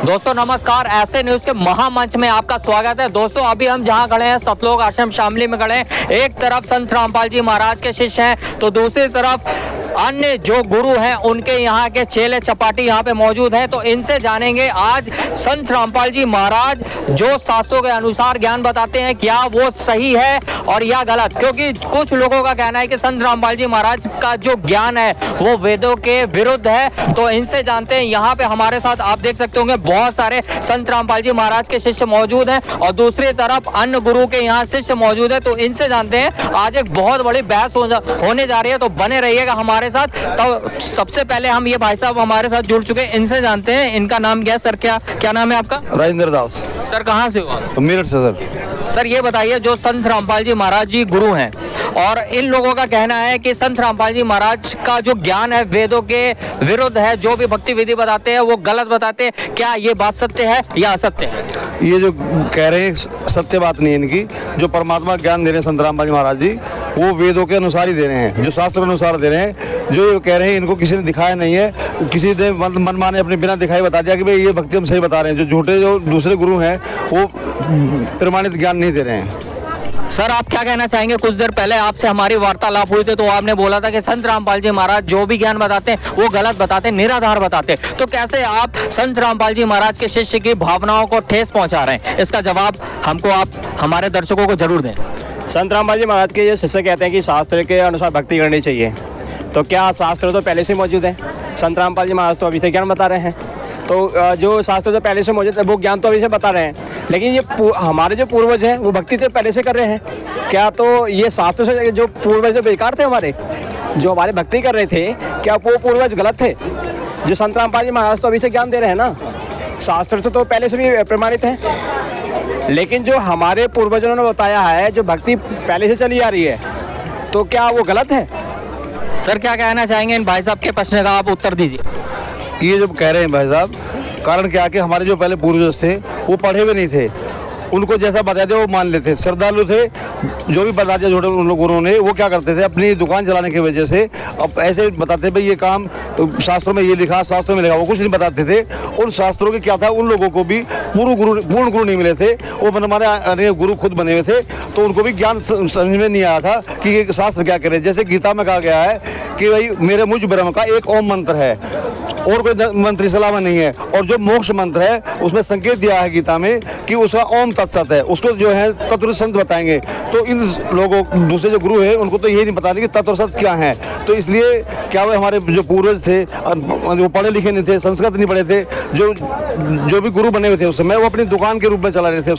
दोस्तों नमस्कार, ऐसे न्यूज के महामंच में आपका स्वागत है। दोस्तों अभी हम जहां खड़े हैं सतलोक आश्रम शामली में खड़े हैं। एक तरफ संत रामपाल जी महाराज के शिष्य हैं तो दूसरी तरफ अन्य जो गुरु हैं उनके यहाँ के चेले चपाटी यहाँ पे मौजूद हैं। तो इनसे जानेंगे आज संत रामपाल जी महाराज जो शास्त्रों के अनुसार ज्ञान बताते हैं क्या वो सही है और या गलत, क्योंकि कुछ लोगों का कहना है कि संत रामपाल जी महाराज का जो ज्ञान है वो वेदों के विरुद्ध है। तो इनसे जानते हैं। यहाँ पे हमारे साथ आप देख सकते होंगे बहुत सारे संत रामपाल जी महाराज के शिष्य मौजूद हैं और दूसरी तरफ अन्य गुरु के यहाँ शिष्य मौजूद है। तो इनसे जानते हैं आज एक बहुत बड़ी बहस होने जा रही है, तो बने रहिएगा हमारे साथ। तो सबसे पहले हम ये भाई साहब हमारे साथ जुड़ चुके हैं, इनसे जानते हैं इनका नाम क्या है। सर क्या नाम है आपका? राजेंद्र दास। सर कहाँ से हो? मेरठ से सर। सर ये बताइए, जो संत रामपाल जी महाराज जी गुरु हैं और इन लोगों का कहना है कि संत रामपाल जी महाराज का जो ज्ञान है वेदों के विरुद्ध है, जो भी भक्ति विधि बताते हैं वो गलत बताते हैं, क्या ये बात सत्य है या असत्य है? ये जो कह रहे हैं सत्य बात नहीं है इनकी। जो परमात्मा ज्ञान दे रहे हैं संत रामपाल जी महाराज जी वो वेदों के अनुसार ही दे रहे हैं, जो शास्त्र अनुसार दे रहे हैं। जो कह रहे हैं इनको किसी ने दिखाया नहीं है, किसी ने मन माने अपने बिना दिखाई बता दिया कि भाई ये भक्ति हम सही बता रहे हैं। जो झूठे जो दूसरे गुरु हैं वो प्रमाणित ज्ञान नहीं दे रहे हैं। सर आप क्या कहना चाहेंगे? कुछ देर पहले आपसे हमारी वार्तालाप हुई थी तो आपने बोला था कि संत रामपाल जी महाराज जो भी ज्ञान बताते हैं वो गलत बताते हैं, निराधार बताते हैं। तो कैसे आप संत रामपाल जी महाराज के शिष्य की भावनाओं को ठेस पहुंचा रहे हैं? इसका जवाब हमको आप हमारे दर्शकों को जरूर दें। संत रामपाल जी महाराज के ये शिष्य कहते हैं कि शास्त्र के अनुसार भक्ति करनी चाहिए, तो क्या शास्त्र तो पहले से मौजूद है? संत रामपाल जी महाराज तो अभी से ज्ञान बता रहे हैं, तो जो शास्त्र तो पहले से मौजूद है वो ज्ञान तो अभी से बता रहे हैं। लेकिन ये हमारे जो पूर्वज हैं वो भक्ति तो पहले से कर रहे हैं, क्या तो ये शास्त्र से जो पूर्वज बेकार थे हमारे, जो हमारे भक्ति कर रहे थे, क्या वो पूर्वज गलत थे? जो संत रामपाल जी महाराज तो अभी से ज्ञान दे रहे हैं ना, शास्त्र से तो पहले से भी प्रमाणित है। लेकिन जो हमारे पूर्वजों ने बताया है, जो भक्ति पहले से चली आ रही है, तो क्या वो गलत है? सर क्या कहना चाहेंगे इन भाई साहब के प्रश्न का, आप उत्तर दीजिए। ये जो कह रहे हैं भाई साहब, कारण क्या कि हमारे जो पहले पूर्वज थे वो पढ़े हुए नहीं थे, उनको जैसा बता दिया वो मान लेते, श्रद्धालु थे। जो भी बता दिया छोटे उन लोग गुरुओं ने, वो क्या करते थे अपनी दुकान चलाने की वजह से अब ऐसे बताते भाई ये काम शास्त्रों में ये लिखा, शास्त्रों में लिखा, वो कुछ नहीं बताते थे। उन शास्त्रों के क्या था, उन लोगों को भी पूर्ण गुरु नहीं मिले थे, वो हमारे गुरु खुद बने हुए थे, तो उनको भी ज्ञान समझ में नहीं आया था कि ये शास्त्र क्या करे। जैसे गीता में कहा गया है कि भाई मेरे मुझ ब्रह्म का एक ओम मंत्र है और कोई मंत्र इस अलावा नहीं है, और जो मोक्ष मंत्र है उसमें संकेत दिया है गीता में कि उसका ओम तत्सत है, उसको जो है तत्व संत बताएंगे। तो इन लोगों दूसरे जो गुरु हैं उनको तो यही नहीं बताने कि तत्व सत क्या है। तो इसलिए क्या वो हमारे जो पूर्वज थे वो पढ़े लिखे नहीं थे, संस्कृत नहीं पढ़े थे, जो भी गुरु बने हुए थे उस समय वो अपनी दुकान के रूप में चला रहे थे।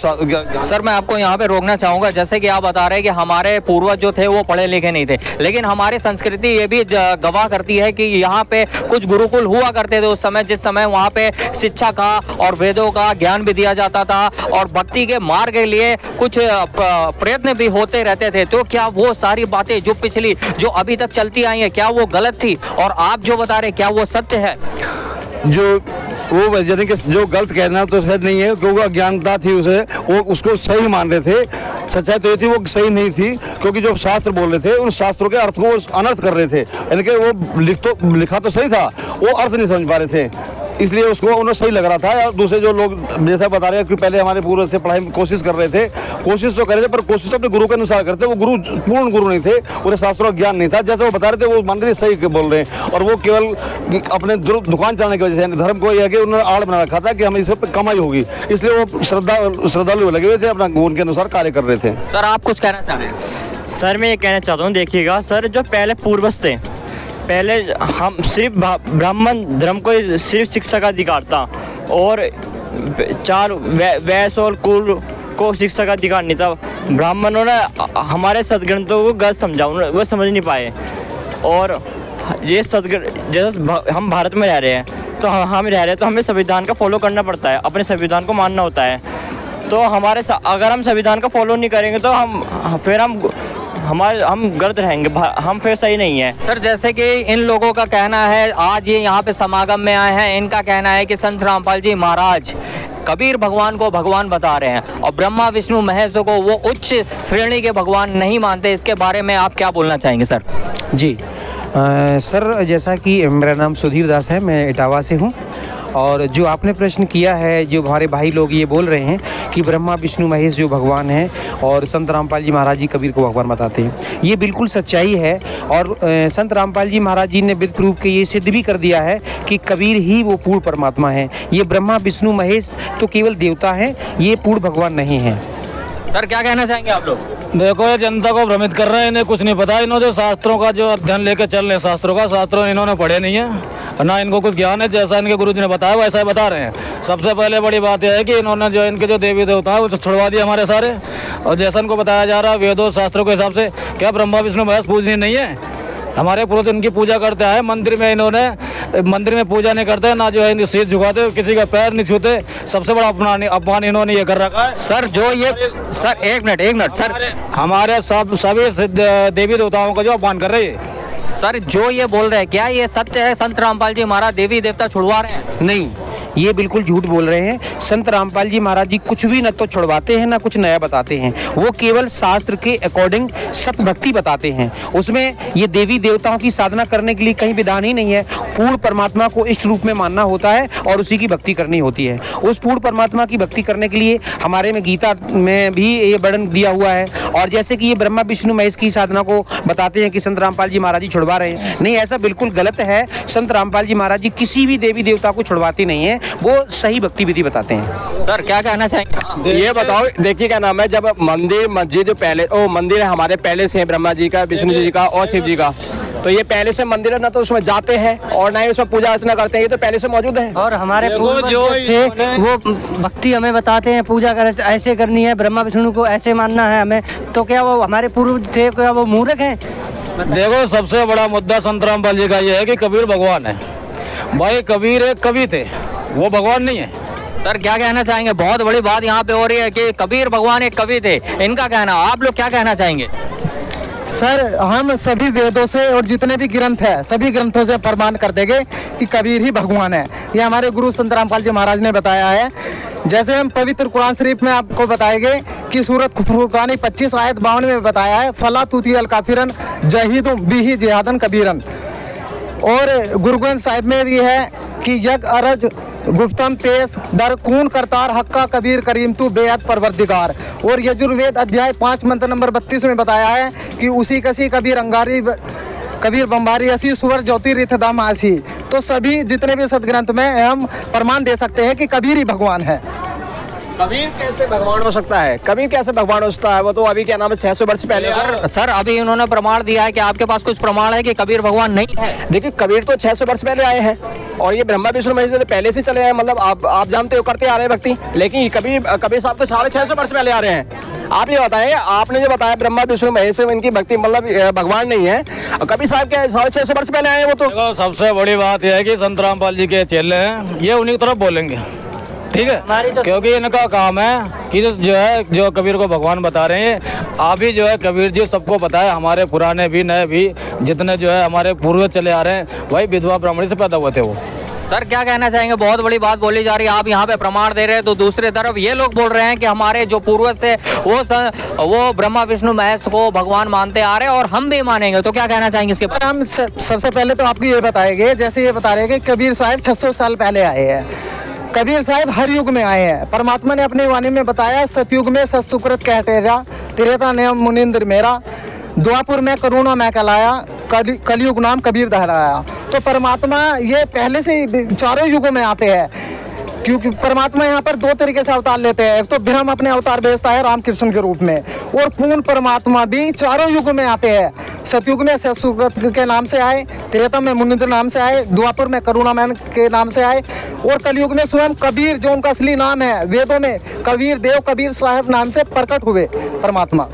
सर मैं आपको यहाँ पे रोकना चाहूँगा, जैसे कि आप बता रहे हैं कि हमारे पूर्वज जो थे वो पढ़े लिखे नहीं थे, लेकिन हमारी संस्कृति ये भी गवाह करती है कि यहाँ पे कुछ गुरुकुल हुआ करते थे उस समय, जिस समय वहाँ पे शिक्षा का और वेदों का ज्ञान भी दिया जाता था और भक्ति के मार्ग के लिए कुछ प्रयत्न भी होते रहते थे। तो क्या वो सारी बातें जो पिछली जो अभी तक चलती आई हैं क्या वो गलत थी, और आप जो बता रहे क्या वो सत्य है? जो वो यानी कि जो गलत कहना तो शायद नहीं है, क्योंकि अज्ञानता थी उसे, वो उसको सही मान रहे थे। सच्चाई तो ये थी वो सही नहीं थी, क्योंकि जो शास्त्र बोल रहे थे उन शास्त्रों के अर्थ को अनर्थ कर रहे थे, यानी कि वो लिखा तो सही था, वो अर्थ नहीं समझ पा रहे थे, इसलिए उसको उन्हें सही लग रहा था। और दूसरे जो लोग जैसा बता रहे हैं कि पहले हमारे पूर्वज थे पढ़ाई में कोशिश कर रहे थे, कोशिश तो कर रहे थे पर कोशिश तो अपने गुरु के अनुसार करते, वो गुरु पूर्ण गुरु नहीं थे, उन्हें शास्त्रों का ज्ञान नहीं था। जैसे वो बता रहे थे वो मान रहे सही बोल रहे हैं, और वो केवल अपने दुकान चलाने की वजह से धर्म को यह कि उन्होंने आड़ बना रखा था कि हमें इस पर कमाई होगी, इसलिए वो श्रद्धालु लगे हुए थे, अपना उनके अनुसार कार्य कर रहे थे। सर आप कुछ कहना चाह रहे हैं? सर मैं ये कहना चाहता हूँ, देखिएगा सर, जो पहले पूर्वज थे, पहले हम सिर्फ ब्राह्मण धर्म को सिर्फ शिक्षा का अधिकार था और चार वैश्य और कुल को शिक्षा का अधिकार नहीं था। ब्राह्मणों ने हमारे सदग्रंथों को गलत समझा, वो समझ नहीं पाए। और ये जैसे हम भारत में रह रहे हैं तो हम रह रहे हैं तो हमें संविधान का फॉलो करना पड़ता है, अपने संविधान को मानना होता है। तो अगर हम संविधान का फॉलो नहीं करेंगे तो हम गलत रहेंगे, हम फिर सही नहीं है। सर जैसे कि इन लोगों का कहना है, आज ये यहाँ पे समागम में आए हैं, इनका कहना है कि संत रामपाल जी महाराज कबीर भगवान को भगवान बता रहे हैं और ब्रह्मा विष्णु महेश को वो उच्च श्रेणी के भगवान नहीं मानते। इसके बारे में आप क्या बोलना चाहेंगे सर? जी सर, जैसा कि मेरा नाम सुधीर दास है, मैं इटावा से हूँ और जो आपने प्रश्न किया है, जो हमारे भाई लोग ये बोल रहे हैं कि ब्रह्मा विष्णु महेश जो भगवान हैं और संत रामपाल जी महाराज जी कबीर को भगवान बताते हैं, ये बिल्कुल सच्चाई है। और संत रामपाल जी महाराज जी ने विद प्रूफ के ये सिद्ध भी कर दिया है कि कबीर ही वो पूर्ण परमात्मा है। ये ब्रह्मा विष्णु महेश तो केवल देवता हैं, ये पूर्ण भगवान नहीं हैं। सर क्या कहना चाहेंगे आप लोग? देखो, ये जनता को भ्रमित कर रहे हैं, इन्हें कुछ नहीं पता। इन्होंने जो शास्त्रों का जो अध्ययन लेकर चल रहे हैं, शास्त्रों इन्होंने पढ़े नहीं है, ना इनको कुछ ज्ञान है। जैसा इनके गुरुजी ने बताया वैसा ही बता रहे हैं। सबसे पहले बड़ी बात यह है कि इन्होंने जो इनके जो देवी देवता है वो छुड़वा दिए हमारे सारे। और जैसा इनको बताया जा रहा है वेदों शास्त्रों के हिसाब से, क्या ब्रह्मा विष्णु महेश पूजनीय नहीं है? हमारे पूर्वज इनकी पूजा करते हैं। मंदिर में इन्होंने मंदिर में पूजा नहीं करते, ना जो है सिर झुकाते, किसी का पैर नहीं छूते। सबसे बड़ा अपमान इन्होंने ये कर रखा है। सर जो ये सर एक मिनट सर, हमारे सभी देवी देवताओं का जो अपमान कर रहे हैं। सर जो ये बोल रहे हैं, क्या ये सत्य है? संत रामपाल जी महाराज देवी देवता छुड़वा रहे हैं? नहीं, ये बिल्कुल झूठ बोल रहे हैं। संत रामपाल जी महाराज जी कुछ भी न तो छुड़वाते हैं ना कुछ नया बताते हैं। वो केवल शास्त्र के अकॉर्डिंग सत भक्ति बताते हैं। उसमें ये देवी देवताओं की साधना करने के लिए कहीं विधान ही नहीं है। पूर्ण परमात्मा को इष्ट रूप में मानना होता है और उसी की भक्ति करनी होती है। उस पूर्ण परमात्मा की भक्ति करने के लिए हमारे में गीता में भी ये वर्णन दिया हुआ है। और जैसे कि ये ब्रह्मा विष्णु महेश की साधना को बताते हैं कि संत रामपाल जी महाराज जी छुड़वा रहे हैं, नहीं, ऐसा बिल्कुल गलत है। संत रामपाल जी महाराज जी किसी भी देवी देवता को छुड़वाते नहीं है, वो सही भक्ति विधि बताते हैं। सर क्या कहना चाहेंगे? ये बताओ, देखिए क्या नाम है, जब मंदिर मस्जिद पहले मंदिर है हमारे पहले से है, ब्रह्मा जी का, विष्णु जी का और शिव जी का, तो ये पहले से मंदिर है, ना तो उसमें जाते हैं और ना ही उसमें पूजा अर्चना करते हैं। ये तो पहले से मौजूद है। और हमारे पूर्वज थे वो भक्ति हमें बताते हैं, पूजा कर ऐसे करनी है, ब्रह्मा विष्णु को ऐसे मानना है हमें। तो क्या वो हमारे पूर्वज थे, क्या वो मूर्ख हैं? देखो, सबसे बड़ा मुद्दा संत रामपाल जी का ये है कि कबीर भगवान है। भाई कबीर एक कवि थे, वो भगवान नहीं है। सर क्या कहना चाहेंगे? बहुत बड़ी बात यहाँ पे हो रही है कि कबीर भगवान एक कवि थे, इनका कहना, आप लोग क्या कहना चाहेंगे? सर हम सभी वेदों से और जितने भी ग्रंथ है सभी ग्रंथों से प्रमाण कर देंगे कि कबीर ही भगवान है। ये हमारे गुरु संत रामपाल जी महाराज ने बताया है। जैसे हम पवित्र कुरान शरीफ में आपको बताएंगे कि सूरत फुरकानी 25 आयत 52 में बताया है, फला तुती अल काफिरन जहीदुम बिही जिहादन कबीरन। और गुरु ग्रंथ साहिब में भी है कि यज्ञ अरज गुफ्तम पेश दर कून करतार हक्का कबीर करीम तू बेअद परवरदिगार। और यजुर्वेद अध्याय 5 मंत्र नंबर 32 में बताया है कि उसी कसी कबीर अंगारी कबीर बम्बारी असी सुवर ज्योति रिथदाम आसी। तो सभी जितने भी सदग्रंथ में हम प्रमाण दे सकते हैं कि कबीर ही भगवान है। कबीर कैसे भगवान हो सकता है? कबीर कैसे भगवान हो सकता है? वो तो अभी क्या नाम है 600 वर्ष पहले। सर अभी उन्होंने प्रमाण दिया है कि आपके पास कुछ प्रमाण है कि कबीर भगवान नहीं है? देखिए, कबीर तो 600 वर्ष पहले आए हैं और ये ब्रह्मा विष्णु महेश तो पहले से चले आए। मतलब आप जानते हो, करते आ रहे हैं भक्ति। लेकिन कबीर साहब तो 650 वर्ष पहले आ रहे हैं। आप ये बताएं, आपने जो बताया ब्रह्मा विष्णु महेश इनकी भक्ति मतलब भगवान नहीं है, कबीर साहब के 650 वर्ष पहले आए हैं वो तो। सबसे बड़ी बात यह है कि संत रामपाल जी के चेले हैं, ये उन्हीं की तरफ बोलेंगे, ठीक है? क्योंकि इनका काम है कि जो है जो कबीर को भगवान बता रहे हैं। अभी जो है कबीर जी सबको पता है, हमारे पुराने भी नए भी जितने जो है हमारे पूर्वज चले आ रहे हैं, वही विधवा ब्राह्मणी से पैदा हुए थे वो। सर क्या कहना चाहेंगे? बहुत बड़ी बात बोली जा रही है, आप यहाँ पे प्रमाण दे रहे हैं, तो दूसरी तरफ ये लोग बोल रहे हैं कि हमारे जो पूर्वज थे वो ब्रह्मा विष्णु महेश को भगवान मानते आ रहे हैं और हम भी मानेंगे। तो क्या कहना चाहेंगे इसके बारे? हम सबसे पहले तो आपको ये बताएंगे, जैसे ये बता रहे हैं कि कबीर साहब 600 साल पहले आए हैं। कबीर साहब हर युग में आए हैं। परमात्मा ने अपनी वाणी में बताया, सतयुग में सत्सुकृत कह तेरा, त्रेता ने मुनिंद्र मेरा, द्वापुर में करुणा मैं कहलाया, कलयुग नाम कबीर दहराया। तो परमात्मा ये पहले से चारों युगों में आते हैं, क्योंकि परमात्मा यहाँ पर 2 तरीके से अवतार लेते हैं। एक तो ब्रह्म अपने अवतार भेजता है रामकृष्ण के रूप में, और पूर्ण परमात्मा भी चारों युग में आते हैं। सतयुग में सत्सुकृत के नाम से आए, त्रेता में मुनिंद्र नाम से आए, द्वापर में करुणामैन के नाम से आए, और कलयुग में स्वयं कबीर जो उनका असली नाम है, वेदों में कबीर देव कबीर साहब नाम से प्रकट हुए परमात्मा।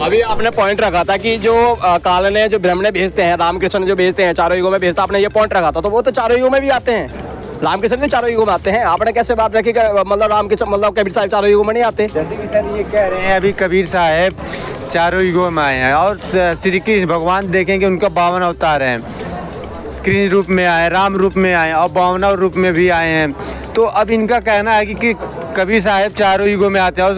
अभी आपने पॉइंट रखा था कि जो काल ने जो ब्रह्म ने भेजते हैं, रामकृष्ण जो भेजते हैं चारों युगों में भेजता, आपने ये पॉइंट रखा था, तो वो तो चारों युगों में भी आते हैं। रामकृष्ण भी चारों युगों में आते हैं। आपने कैसे बात रखी मतलब रामकृष्ण मतलब कबीर साहब चारों युगों में नहीं आते? जैसे कि सर ये कह रहे हैं अभी कबीर साहब चारों युगों में आए हैं, और श्री कृष्ण भगवान देखेंगे उनका 52 अवतार हैं। कृष्ण रूप में आए, राम रूप में आए और 52 रूप में भी आए हैं। तो अब इनका कहना है कि कबीर साहब चारों युगों में आते हैं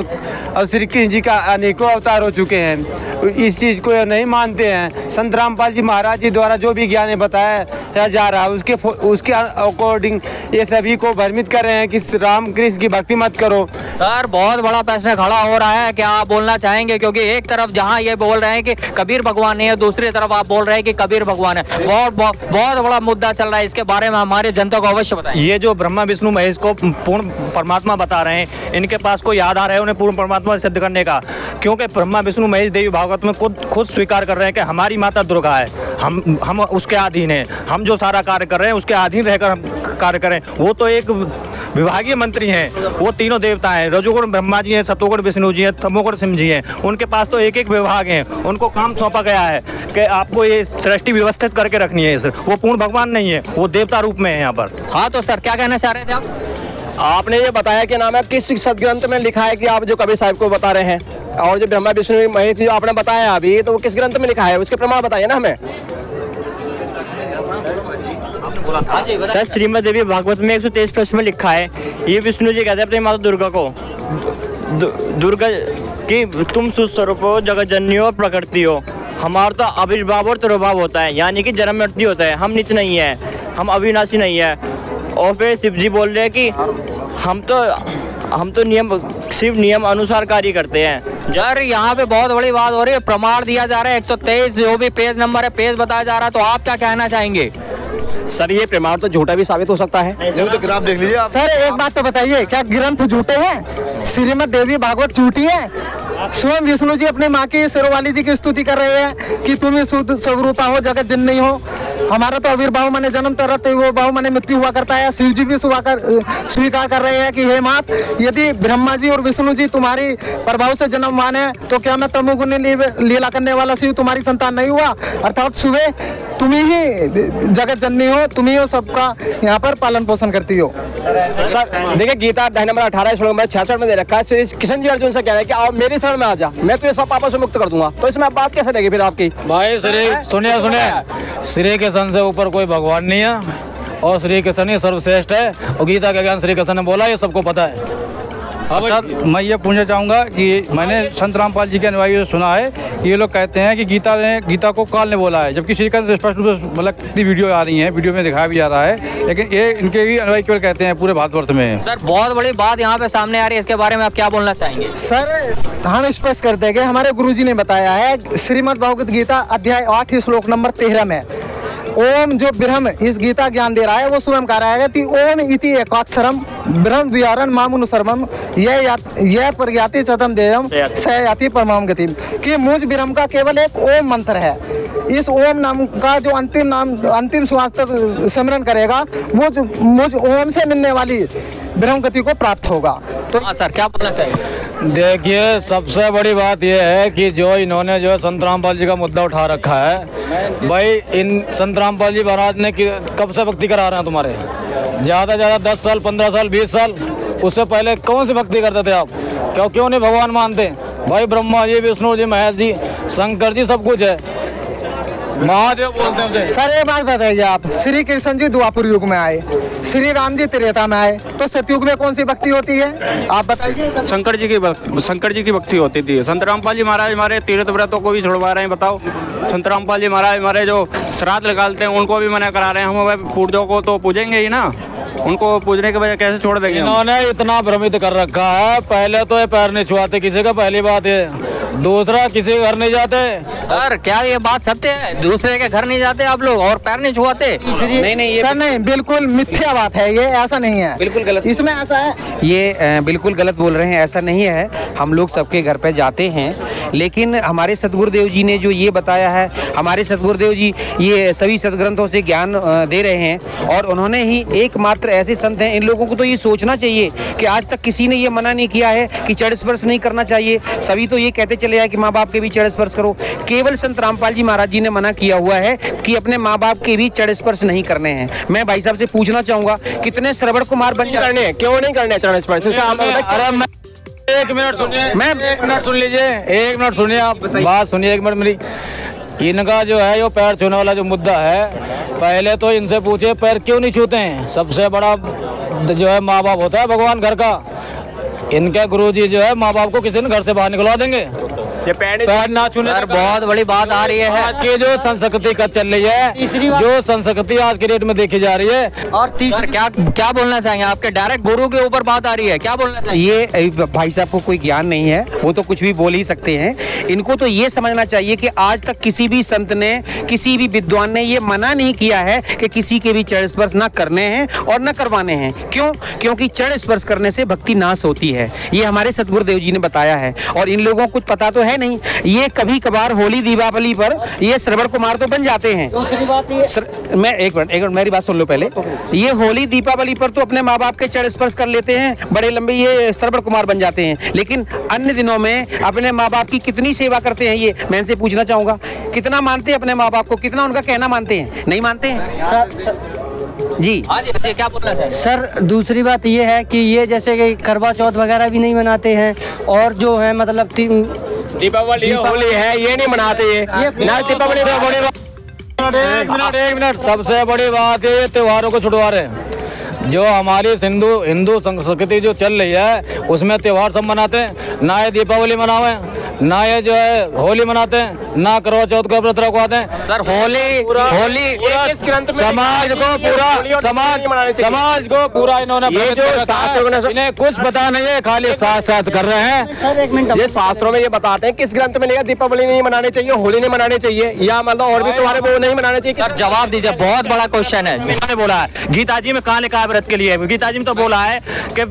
और श्री कृष्ण जी का अनेकों अवतार हो चुके हैं। इस चीज़ को नहीं मानते हैं। संत रामपाल जी महाराज जी द्वारा जो भी ज्ञान बताया जा रहा है उसके अकॉर्डिंग ये सभी को भ्रमित कर रहे हैं कि राम कृष्ण की भक्ति मत करो। सर बहुत बड़ा प्रश्न खड़ा हो रहा है, क्या आप बोलना चाहेंगे? क्योंकि एक तरफ जहां ये बोल रहे हैं कि कबीर भगवान नहीं है, दूसरी तरफ आप बोल रहे हैं कि कबीर भगवान है। बहुत बड़ा मुद्दा चल रहा है, इसके बारे में हमारे जनता को अवश्य बताएं। ये जो ब्रह्मा विष्णु महेश को पूर्ण परमात्मा बता रहे हैं, इनके पास कोई आधार है उन्हें पूर्ण परमात्मा सिद्ध करने का? क्योंकि ब्रह्मा विष्णु महेश देवी भागवत में खुद स्वीकार कर रहे हैं कि हमारी माता दुर्गा है, हम उसके अधीन हैं, हम जो सारा कार्य कर रहे हैं उसके अधीन रहकर हम कार्य करें। वो तो एक विभागीय मंत्री हैं, वो तीनों देवता हैं, रजोगुण ब्रह्मा जी हैं, सतोगुण विष्णु जी हैं, तमोगुण सिंह जी हैं। उनके पास तो एक एक विभाग हैं, उनको काम सौंपा गया है कि आपको ये सृष्टि व्यवस्थित करके रखनी है। वो पूर्ण भगवान नहीं है, वो देवता रूप में है यहाँ पर। हाँ तो सर क्या कहना चाह रहे थे आप? आपने ये बताया कि नाम है किस सदग्रंथ में लिखा है कि आप जो कबीर साहब को बता रहे हैं, और जो ब्रह्मा विष्णु महेश जो आपने बताया अभी, तो वो किस ग्रंथ में लिखा है, उसके प्रमाण बताइए ना हमें। सर श्रीमद् देवी भागवत में 123 प्रश्न में लिखा है, ये विष्णु जी कहते हैं अपनी माता दुर्गा को, दुर्गा की तुम सुस्वरूप हो, जगत जननी हो, प्रकृति हो। हमारा तो आविर्भाव और तिरोभाव होता है, यानी कि जन्म मृत्यु होता है। हम नित्य नहीं है, हम अविनाशी नहीं है। और फिर शिव जी बोल रहे हैं कि हम तो सिर्फ नियम अनुसार कार्य करते हैं। सर यहाँ पे बहुत बड़ी बात हो रही है, प्रमाण दिया जा रहा है 123 जो भी पेज नंबर है, पेज बताया जा रहा है, तो आप क्या कहना चाहेंगे? सर ये प्रमाण तो झूठा भी साबित हो सकता है। तो किताब देख लीजिए आप। सर एक बात तो बताइए, क्या ग्रंथ झूठे हैं? श्रीमद् देवी भागवत झूठी है? स्वयं विष्णु जी अपनी माँ की शेरोवाली जी की स्तुति कर रहे हैं कि तुम ही शुद्ध स्वरूपा हो, जगत जननी हो। हमारा तो आविर्भाव माने जन्म तरत, वो भाव माने मृत्यु हुआ करता है। शिव जी भी स्वीकार कर रहे हैं कि हे मात, यदि ब्रह्मा जी और विष्णु जी तुम्हारी प्रभाव से जन्मवान है, तो क्या मैं तमोगुणी लीला करने वाला शिव तुम्हारी संतान नहीं हुआ? अर्थात सुबह तुम ही जगत जननी हो, तुम ही हो सबका यहाँ पर पालन पोषण करती हो। सर देखिए गीता अध्याय नंबर 18 श्लोक नंबर 66 में दे रखा है, श्री किशन जी अर्जुन से कह रहे हैं कि आप मेरी शरण में आ जा, मैं तो ये सब पापों से मुक्त कर दूंगा। तो इसमें बात कैसे रहेगी फिर आपकी? भाई सुनिए, श्री कृष्ण से ऊपर कोई भगवान नहीं है, और श्री कृष्ण ही सर्वश्रेष्ठ है, और गीता का ज्ञान श्री कृष्ण ने बोला, ये सबको पता है। सर मैं ये पूछना चाहूँगा कि मैंने संत रामपाल जी के अनुयायियों से सुना है कि ये लोग कहते हैं कि गीता को काल ने बोला है, जबकि श्री कृष्ण स्पष्ट रूप से मतलब कितनी वीडियो आ रही हैं, वीडियो में दिखाया भी जा रहा है, लेकिन ये इनके ही अनुयायी केवल कहते हैं पूरे भारतवर्ष में। सर बहुत बड़ी बात यहाँ पे सामने आ रही है, इसके बारे में आप क्या बोलना चाहेंगे? सर हम स्पष्ट करते हैं कि हमारे गुरुजी ने बताया है श्रीमद् भगवत गीता अध्याय 8 श्लोक नंबर 13 में, ओम जो ब्रह्म इस गीता ज्ञान दे रहा है वो स्वयं कह रहा है कि ओम इति एकाक्षरम ब्रह्म विहारण मामुनुसर्वम यह प्रज्ञाति चतम देयम सयाति परमाम गतिम, कि मुझ ब्रह्म का केवल एक ओम मंत्र है। इस ओम नाम का जो अंतिम श्वास तक सिमरन करेगा वो मुझ ओम से मिलने वाली ब्रह्म गति को प्राप्त होगा। तो सर क्या बोलना चाहिए? देखिए सबसे बड़ी बात यह है कि जो इन्होंने जो है संत रामपाल जी का मुद्दा उठा रखा है, भाई इन संत रामपाल जी महाराज ने कब से भक्ति करा रहे हैं तुम्हारे? ज़्यादा 10 साल 15 साल 20 साल, उससे पहले कौन सी भक्ति करते थे आप? क्यों नहीं भगवान मानते? भाई ब्रह्मा जी, विष्णु जी, महेश जी, शंकर जी, सब कुछ है, महादेव बोलते हैं उसे। सर एक बात बताइए आप, श्री कृष्ण जी द्वापर युग में आए, श्री राम जी त्रेता में आए, तो सतयुग में कौन सी भक्ति होती है आप बताइए? शंकर जी की भक्ति होती थी। संत रामपाल जी महाराज हमारे तीर्थ व्रतों को भी छुड़वा रहे हैं, बताओ। संत रामपाल जी महाराज हमारे जो श्राद्ध निकालते हैं उनको भी मना करा रहे हैं। हम पूर्वजों को तो पूजेंगे ही ना, उनको पूजने के वजह कैसे छोड़ देंगे? इन्होंने इतना भ्रमित कर रखा है, पहले तो ये पैर नहीं छुआते किसी का, पहली बात है। दूसरा किसी के घर नहीं जाते। सर क्या ये बात सत्य है? दूसरे के घर नहीं जाते आप लोग और पैर नहीं छुआते? नहीं सर नहीं, बिल्कुल मिथ्या बात है ये, ऐसा नहीं है, बिल्कुल गलत। इसमें ऐसा है, ये बिल्कुल गलत बोल रहे हैं, ऐसा नहीं है। हम लोग सबके घर पे जाते हैं, लेकिन हमारे सतगुरुदेव जी ने जो ये बताया है, हमारे सतगुरुदेव जी ये सभी सदग्रंथों से ज्ञान दे रहे हैं, और उन्होंने ही एकमात्र ऐसे संत हैं। इन लोगों को तो ये सोचना चाहिए कि आज तक किसी ने ये मना नहीं किया है कि चरण स्पर्श नहीं करना चाहिए। सभी तो ये कहते चले आए कि माँ बाप के भी चरण स्पर्श करो। केवल संत रामपाल जी महाराज जी ने मना किया हुआ है कि अपने माँ बाप के भी चरण स्पर्श नहीं करने हैं। मैं भाई साहब से पूछना चाहूंगा, कितने श्रवण कुमार बन जाने, क्यों नहीं करने चरण स्पर्श? एक मिनट सुनिए, मैं एक मिनट सुन लीजिए, एक मिनट सुनिए, आप बात सुनिए एक मिनट मेरी। इनका जो है ये पैर छूने वाला जो मुद्दा है, पहले तो इनसे पूछे पैर क्यों नहीं छूते हैं। सबसे बड़ा जो है माँ बाप होता है भगवान घर का। इनके गुरुजी जो है माँ बाप को किसी दिन घर से बाहर निकलवा देंगे, ये पैर ना छूने। सर बहुत बड़ी बात आ रही है आज की जो संस्कृति का चल रही है, जो संस्कृति आज के डेट में देखी जा रही है। और तीसरा क्या बोलना चाहेंगे? आपके डायरेक्ट गुरु के ऊपर बात आ रही है, क्या बोलना चाहिए? ये भाई साहब को कोई ज्ञान नहीं है, वो तो कुछ भी बोल ही सकते हैं। इनको तो ये समझना चाहिए कि आज तक किसी भी संत ने, किसी भी विद्वान ने ये मना नहीं किया है कि किसी के भी चरण स्पर्श न करने हैं और न करवाने हैं। क्यों? क्योंकि चरण स्पर्श करने से भक्ति नाश होती है, ये हमारे सतगुरुदेव जी ने बताया है। और इन लोगों को कुछ पता तो है नहीं। ये कभी कभार होली दीपावली पर ये श्रवण कुमार तो बन जाते हैं। दूसरी बात ये मैं एक मिनट मेरी बात सुन लो पहले। ये होली दीपावली पर तो अपने माँ बाप के चरण स्पर्श कर लेते हैं, बड़े लंबे ये श्रवण कुमार बन जाते हैं। लेकिन अन्य दिनों में अपने माँ बाप की कितनी सेवा करते हैं, ये मैं इनसे पूछना चाहूंगा। कितना मानते हैं अपने माँ बाप को? कितना उनका कहना मानते हैं? नहीं मानते हैं जी। क्या बोलना चाहिए सर? दूसरी बात ये है कि ये जैसे कि करवा चौथ वगैरह भी नहीं मनाते हैं, और जो है मतलब दीपावली होली है ये नहीं मनाते ये ना। दीपावली एक मिनट सबसे बड़ी बात है, ये त्योहारों को छुड़वा रहे हैं। जो हमारी हिंदू संस्कृति जो चल रही है उसमें त्योहार सब मनाते हैं, ना ये दीपावली मनावे, ना ये जो है होली मनाते हैं, ना करवा चौथ का व्रत रखवाते हैं। सर होली समाज को पूरा इन्होंने इन्हें कुछ पता नहीं है, खाली साथ साथ कर रहे हैं। सर एक मिनट, ये शास्त्रों में ये बताते हैं, किस ग्रंथ में नहीं है दीपावली नहीं मनानी चाहिए, होली नहीं मनानी चाहिए, या मतलब और भी त्योहार वो नहीं मनाने चाहिए? सर जवाब दीजिए, बहुत बड़ा क्वेश्चन है। मैंने बोला है गीता जी में कहाँ लिखा है व्रत के लिए? गीता जी में तो बोला है कि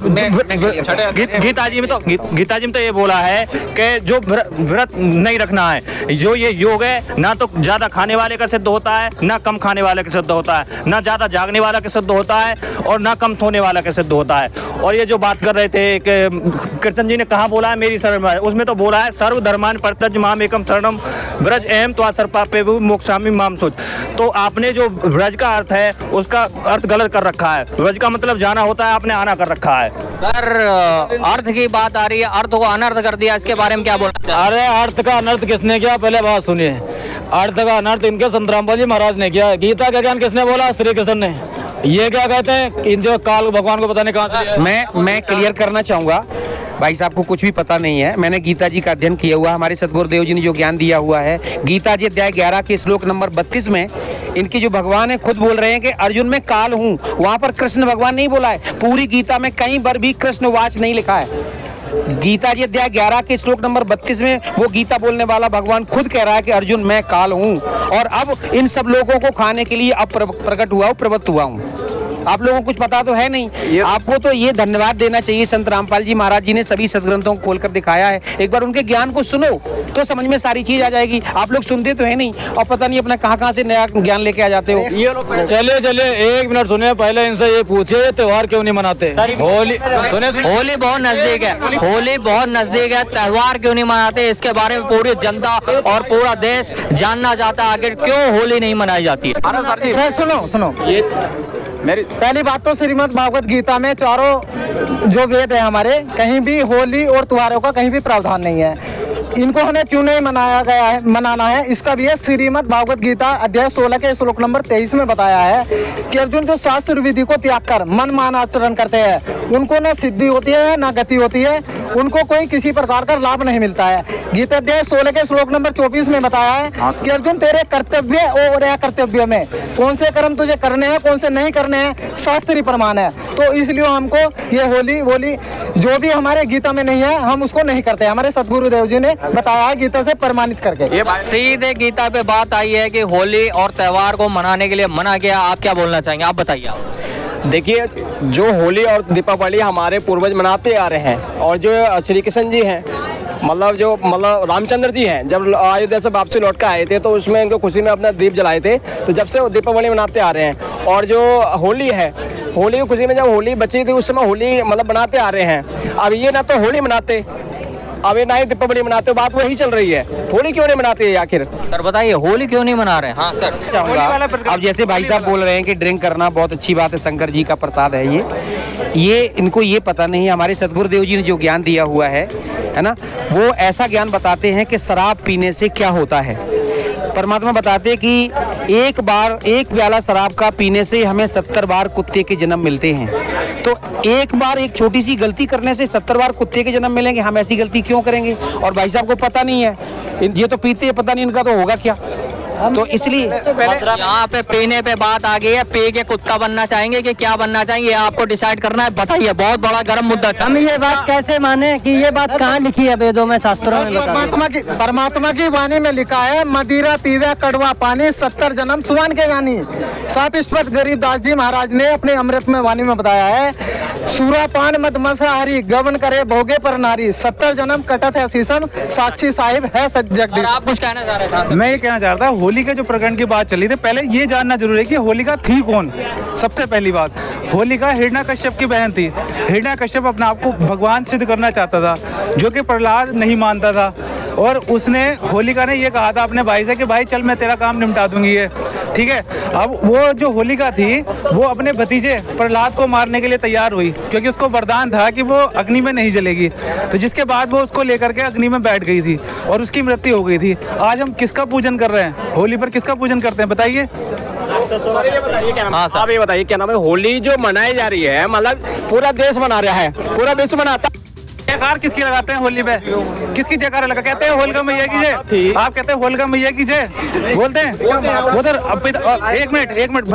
गीता जी में तो ये बोला है कि जो व्रत नहीं रखना है, जो ये योग है ना तो ज्यादा खाने वाले का सिद्ध होता है, ना कम खाने वाले का सिद्ध होता है, ना ज्यादा जागने वाला का सिद्ध होता है, और ना कम सोने वाला का सिद्ध होता है। और ये जो बात कर रहे थे कि कृष्ण जी ने कहाँ बोला है मेरी शरण में, उसमें तो बोला है सर्व धर्मान परतज माम एकम शरणम ब्रज एम तो सर्पापे मोक्षामि माम सोच। तो आपने जो ब्रज का अर्थ है उसका अर्थ गलत कर रखा है। ब्रज का मतलब जाना होता है, आपने आना कर रखा है। सर अर्थ की बात आ रही है, अर्थ को अनर्थ कर दिया, इसके बारे में क्या बोलना? अरे अर्थ का अनर्थ किसने किया? पहले बात सुनिए। अर्थ का अनर्थ इनके संत रामपाल जी महाराज ने किया। गीता का ज्ञान किसने बोला? श्री कृष्ण ने। ये क्या कहते हैं इन जो काल भगवान को पता नहीं कहाँ से। मैं क्लियर करना चाहूंगा, भाई साहब को कुछ भी पता नहीं है। मैंने गीता जी का अध्ययन किया हुआ, हमारे सतगुरुदेव जी ने जो ज्ञान दिया हुआ है, गीता जी अध्याय 11 के श्लोक नंबर 32 में इनकी जो भगवान है खुद बोल रहे हैं कि अर्जुन मैं काल हूँ। वहां पर कृष्ण भगवान नहीं बोला है। पूरी गीता में कहीं पर भी कृष्ण वाच नहीं लिखा है। गीता जी अध्याय 11 के श्लोक नंबर 32 में वो गीता बोलने वाला भगवान खुद कह रहा है कि अर्जुन मैं काल हूँ, और अब इन सब लोगों को खाने के लिए अब प्रकट हुआ हूँ, प्रवृत्त हुआ हूँ। आप लोगों को कुछ पता तो है नहीं। आपको तो ये धन्यवाद देना चाहिए, संत रामपाल जी महाराज जी ने सभी सदग्रंथों को खोलकर दिखाया है। एक बार उनके ज्ञान को सुनो तो समझ में सारी चीज आ जाएगी। आप लोग सुनते तो है नहीं, और पता नहीं अपना कहाँ से नया ज्ञान लेके आ जाते हो। चलिए एक मिनट सुनिए, पहले इनसे ये पूछिए त्योहार क्यों नहीं मनाते? होली होली बहुत नजदीक है, होली बहुत नजदीक है, त्योहार क्यों नहीं मनाते? इसके बारे में पूरी जनता और पूरा देश जानना चाहता है आखिर क्यों होली नहीं मनाई जाती है। सर सुनो मेरी पहली बात तो श्रीमद् भागवत गीता में चारों जो वेद है हमारे, कहीं भी होली और त्योहारों का कहीं भी प्रावधान नहीं है। इनको हमें क्यों नहीं मनाना है, इसका भी है श्रीमद् भागवत गीता अध्याय 16 के श्लोक नंबर 23 में बताया है कि अर्जुन जो शास्त्र विधि को त्याग कर मन मान आचरण करते हैं उनको न सिद्धि होती है न गति होती है, उनको कोई किसी प्रकार का लाभ नहीं मिलता है। गीता अध्याय 16 के श्लोक नंबर 24 में बताया है कि अर्जुन तेरे कर्तव्य और अकर्तव्य में कौन से कर्म तुझे करने हैं कौन से नहीं करने हैं शास्त्रीय प्रमाण है। तो इसलिए हमको ये होली जो भी हमारे गीता में नहीं है हम उसको नहीं करते। हमारे सतगुरुदेव जी ने बताया है गीता से प्रमाणित करके। सीधे गीता पे बात आई है कि होली और त्योहार को मनाने के लिए मना किया। आप क्या बोलना चाहेंगे, आप बताइए। देखिए जो होली और दीपावली हमारे पूर्वज मनाते आ रहे हैं, और जो श्री कृष्ण जी हैं मतलब रामचंद्र जी हैं, जब अयोध्या से वापसी लौट कर आए थे तो उसमें इनको खुशी में अपना दीप जलाए थे, तो जब से दीपावली मनाते आ रहे हैं। और जो होली है, होली की खुशी में जब होली बची थी उस समय होली मतलब बनाते आ रहे हैं। अब ये ना तो होली मनाते, अब ये ना ही दीपावली मनाते, बात वही चल रही है। होली क्यों नहीं मनाते आखिर? सर बताइए होली क्यों नहीं मना रहे? हाँ सर। अब जैसे भाई साहब बोल रहे हैं कि ड्रिंक करना बहुत अच्छी बात है, शंकर जी का प्रसाद है ये इनको ये पता नहीं। हमारे सतगुरुदेव जी ने जो ज्ञान दिया हुआ है ना, वो ऐसा ज्ञान बताते हैं कि शराब पीने से क्या होता है। परमात्मा बताते हैं कि एक प्याला शराब का पीने से हमें 70 बार कुत्ते के जन्म मिलते हैं। तो एक बार एक छोटी सी गलती करने से 70 बार कुत्ते के जन्म मिलेंगे, हम ऐसी गलती क्यों करेंगे? और भाई साहब को पता नहीं है, ये तो पीते हैं, पता नहीं इनका तो होगा क्या। तो इसलिए यहाँ पे पीने पे बात आ गई है, पी के कुत्ता बनना चाहेंगे कि क्या बनना चाहेंगे, ये आपको डिसाइड करना है। बताइए, बहुत बड़ा गर्म मुद्दा। हम ये बात कैसे माने कि ये बात कहाँ लिखी है वेदों में, शास्त्रों में? परमात्मा की वाणी में लिखा है, मदिरा पीवे कड़वा पानी 70 जन्म सुवन के जानी। साप स्पष्ट गरीबदास जी महाराज ने अपने अमृत में वाणी में बताया है, सूरा पान मद मसाहारी गवन करे भोगे पर नारी 70 जन्म कटत है शीशम साक्षी साहिब है जगदीश। आप कुछ कहना चाह रहे थे? मैं ये कहना चाह रहा था, होली के जो प्रकरण की बात चली थी, पहले ये जानना जरूरी है कि होलिका थी कौन। सबसे पहली बात, होलिका हिरण्याकश्यप की बहन थी। हिरण्याकश्यप अपने आप को भगवान सिद्ध करना चाहता था, जो कि प्रहलाद नहीं मानता था। और उसने, होलिका ने ये कहा था अपने भाई से कि भाई चल मैं तेरा काम निपटा दूंगी ये, ठीक है। अब वो जो होलिका थी वो अपने भतीजे प्रहलाद को मारने के लिए तैयार हुई, क्योंकि उसको वरदान था कि वो अग्नि में नहीं जलेगी। तो जिसके बाद वो उसको लेकर के अग्नि में बैठ गई थी और उसकी मृत्यु हो गई थी। आज हम किसका पूजन कर रहे हैं? होली पर किसका पूजन करते हैं बताइए? सर ये बताइए क्या नाम? आप ये बताइए क्या नाम है? होली जो मनाई जा रही है, मतलब पूरा देश मना रहा है, पूरा विश्व मनाता। जयकार किसकी लगाते हैं होली पे? किसकी जयकार लगा? कहते हैं होलिका मैया की जय। आप कहते हैं होलिका मैया की जय बोलते हैं उधर। एक मिनट,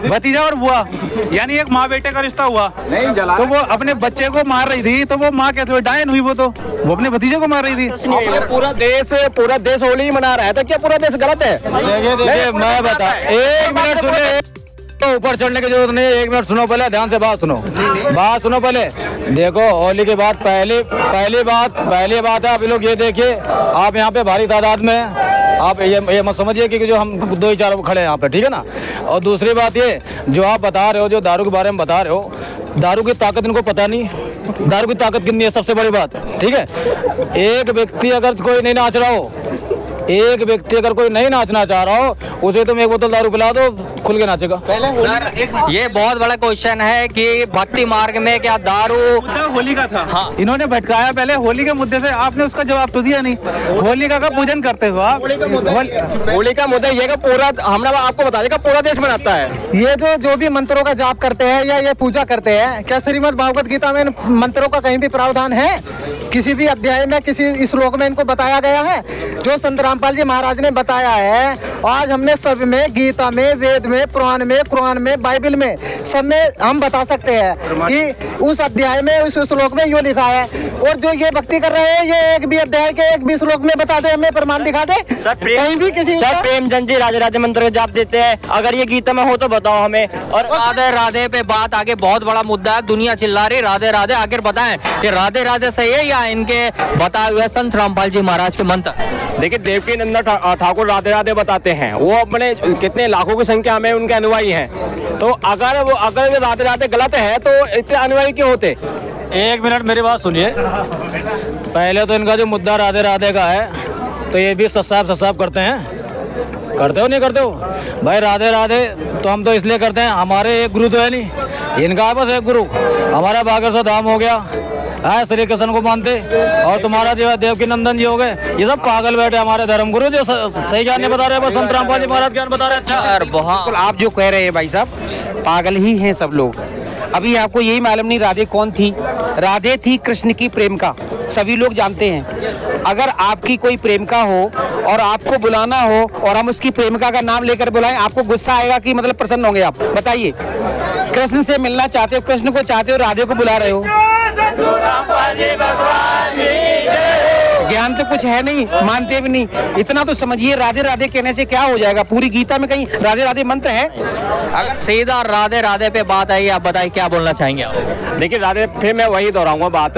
भतीजा और बुआ, यानी एक माँ बेटे का रिश्ता हुआ। तो वो अपने बच्चे को मार रही थी, तो वो माँ कैसे हुई? डायन हुई वो, तो वो अपने भतीजे को मार रही थी। पूरा देश होली मना रहा है, तो क्या पूरा देश गलत है? देखिए मैं बता, एक मिनट सुनिए, तो ऊपर चढ़ने की जरूरत नहीं है। 1 मिनट सुनो, पहले ध्यान से बात सुनो पहले। देखो, होली के बाद पहली बात है, आप लोग ये देखिए, आप यहाँ पे भारी तादाद में, आप ये मत समझिए कि जो हम 2 ही 4 खड़े हैं यहाँ पे, ठीक है ना। और दूसरी बात ये, जो आप बता रहे हो, जो दारू के बारे में बता रहे हो, दारू की ताकत इनको पता नहीं, दारू की ताकत कितनी है, सबसे बड़ी बात, ठीक है। एक व्यक्ति अगर कोई नहीं नाच रहा हो, एक व्यक्ति अगर कोई नहीं नाचना चाह रहा हो, उसे तुम 1 बोतल दारू पिला दो, खुल के नाचेगा। ये बहुत बड़ा क्वेश्चन है कि भक्ति मार्ग में क्या दारू होली का था? हाँ, इन्होंने भटकाया पहले होली के मुद्दे से, आपने उसका जवाब तो दिया नहीं। होलिका का पूजन करते हो आप? होली का मुद्दा ये पूरा, हमने आपको बता देगा, पूरा देश मनाता है। ये जो भी मंत्रों का जाप करते हैं या ये पूजा करते हैं, क्या श्रीमद् भागवत गीता में इन मंत्रों का कहीं भी प्रावधान है? किसी भी अध्याय में, किसी श्लोक में इनको बताया गया है? जो संत रामपाल जी महाराज ने बताया है, आज हमने सब में, गीता में, वेद में, पुराण में, कुरान में, बाइबल में, सब में हम बता सकते हैं कि उस अध्याय में, उस श्लोक में यो लिखा है। और जो ये भक्ति कर रहे हैं, ये एक भी अध्याय के एक भी श्लोक में बता दे, हमें प्रमाण दिखा दे कहीं भी किसी। सर प्रेमचंद जी राधे राधे मंत्र का जाप देते हैं, अगर ये गीता में हो तो बताओ हमें। और राधे राधे पे बात आगे, बहुत बड़ा मुद्दा है, दुनिया चिल्ला रही राधे राधे। आखिर बताएं कि राधे राधे सही है या इनके बताए हुए संत रामपाल जी महाराज के मंत्र? देखिए, देवकी नंदन ठाकुर राधे राधे बताते हैं, वो अपने कितने लाखों की संख्या में उनके अनुयायी हैं। तो अगर वो राधे राधे गलत है, तो इतने अनुयायी क्यों होते? 1 मिनट मेरी बात सुनिए। पहले तो इनका जो मुद्दा राधे राधे का है, तो ये भी सत्साब करते हैं। करते हो नहीं करते हो भाई? राधे राधे तो हम तो इसलिए करते हैं, हमारे एक गुरु तो है नहीं, इनका है बस एक गुरु। हमारा बागेश्वर धाम हो गया, श्री कृष्ण को मानते, और तुम्हारा जो देवकी नंदन जी हो गए, ये सब पागल बैठे हमारे धर्म गुरु, जो सही ज्ञान नहीं बता रहे, बस संत रामपाल जी महाराज ज्ञान बता रहे हैं। अच्छा, आप जो कह रहे हैं भाई साहब, पागल ही हैं सब लोग। अभी आपको यही मालूम नहीं राधे कौन थी? राधे थी कृष्ण की प्रेमिका, सभी लोग जानते हैं। अगर आपकी कोई प्रेमिका हो और आपको बुलाना हो और हम उसकी प्रेमिका का नाम लेकर बुलाएं, आपको गुस्सा आएगा कि मतलब प्रसन्न होंगे आप? बताइए, कृष्ण से मिलना चाहते हो, कृष्ण को चाहते हो, राधे को बुला रहे हो। ज्ञान तो कुछ है नहीं, मानते भी नहीं। इतना तो समझिए, राधे राधे कहने से क्या हो जाएगा? पूरी गीता में कहीं राधे राधे मंत्र है? अगर सीधा राधे राधे पे बात आई, आप बताइए क्या बोलना चाहेंगे आप? देखिए, राधे, फिर मैं वही दोहराऊंगा बात।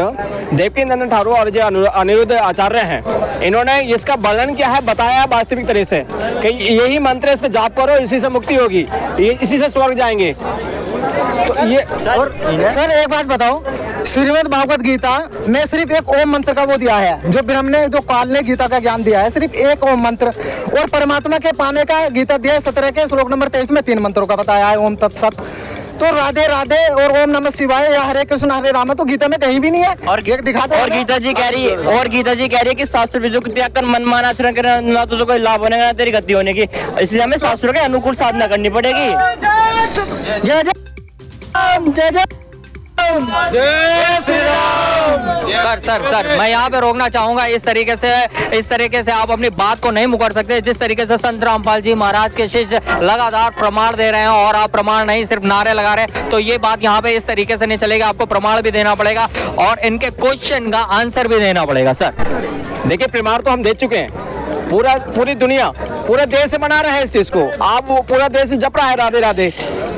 देवकी नंदन ठाकुर और जो अनिरुद्ध आचार्य हैं, इन्होंने इसका वर्णन किया है, बताया वास्तविक तरह से कि यही मंत्र, इसका जाप करो, इसी से मुक्ति होगी, इसी से स्वर्ग जाएंगे। तो ये और सर एक बात बताओ, श्रीमद् भागवत गीता में सिर्फ एक ओम मंत्र का वो दिया है, जो ब्रह्म ने, जो काल ने गीता का ज्ञान दिया है, सिर्फ एक ओम मंत्र। और परमात्मा के पाने का गीता अध्याय 17 के श्लोक नंबर 23 में 3 मंत्रों का बताया है, ओम तत्सत। तो राधे राधे और ओम नमः शिवाय या हरे कृष्ण हरे राम तो गीता में कहीं भी नहीं है। और दिखाते, और गीता जी कह रही है कि शास्त्र विजय को त्याग कर मन मान आचरण करना, ना तो कोई लाभ होने का, ना तेरी गति होने की, इसलिए हमें शास्त्रों के अनुकूल साधना करनी पड़ेगी। जय जय जय जय राम, जय श्री राम। सर मैं यहाँ पे रोकना चाहूंगा। इस तरीके से आप अपनी बात को नहीं मुकर सकते। जिस तरीके से संत रामपाल जी महाराज के शिष्य लगातार प्रमाण दे रहे हैं और आप प्रमाण नहीं सिर्फ नारे लगा रहे हैं, तो ये बात यहाँ पे इस तरीके से नहीं चलेगा। आपको प्रमाण भी देना पड़ेगा और इनके क्वेश्चन का आंसर भी देना पड़ेगा। सर देखिए, प्रमाण तो हम दे चुके हैं। पूरी दुनिया, पूरे देश से मना रहे हैं इस चीज को। आप वो पूरा देश जप रहा है राधे राधे,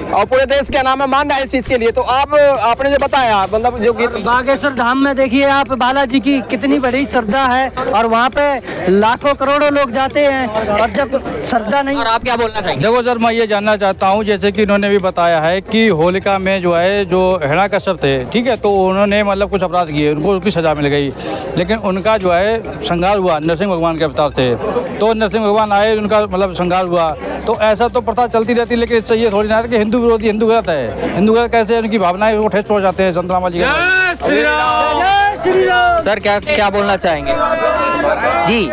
और पूरे देश क्या नाम है मान रहा है इस चीज के लिए। तो आपने जो बताया, मतलब जो बागेश्वर धाम में देखिए आप, बालाजी की कितनी बड़ी श्रद्धा है और वहाँ पे लाखों करोड़ों लोग जाते हैं, और जब श्रद्धा नहीं। और आप क्या बोलना चाहेंगे? देखो सर, मैं ये जानना चाहता हूँ, जैसे कि इन्होंने भी बताया है कि होलिका में जो है जो हिरण्यकश्यप थे, ठीक है, तो उन्होंने मतलब कुछ अपराध किए, उनको उसकी सजा मिल गई, लेकिन उनका जो है संहार हुआ नरसिंह भगवान के अवतार से। तो नरसिंह भगवान आए, उनका मतलब संहार हुआ। तो ऐसा तो प्रथा चलती रहती, लेकिन इससे ये थोड़ी ना है कि हिंदू विरोधी हिंदू गलत है। हिंदू गलत कैसे उनकी भावनाएं वो ठेस पहुंचाते हैं संत रामपाल जी के। जय श्री राम। सर क्या बोलना चाहेंगे? जी,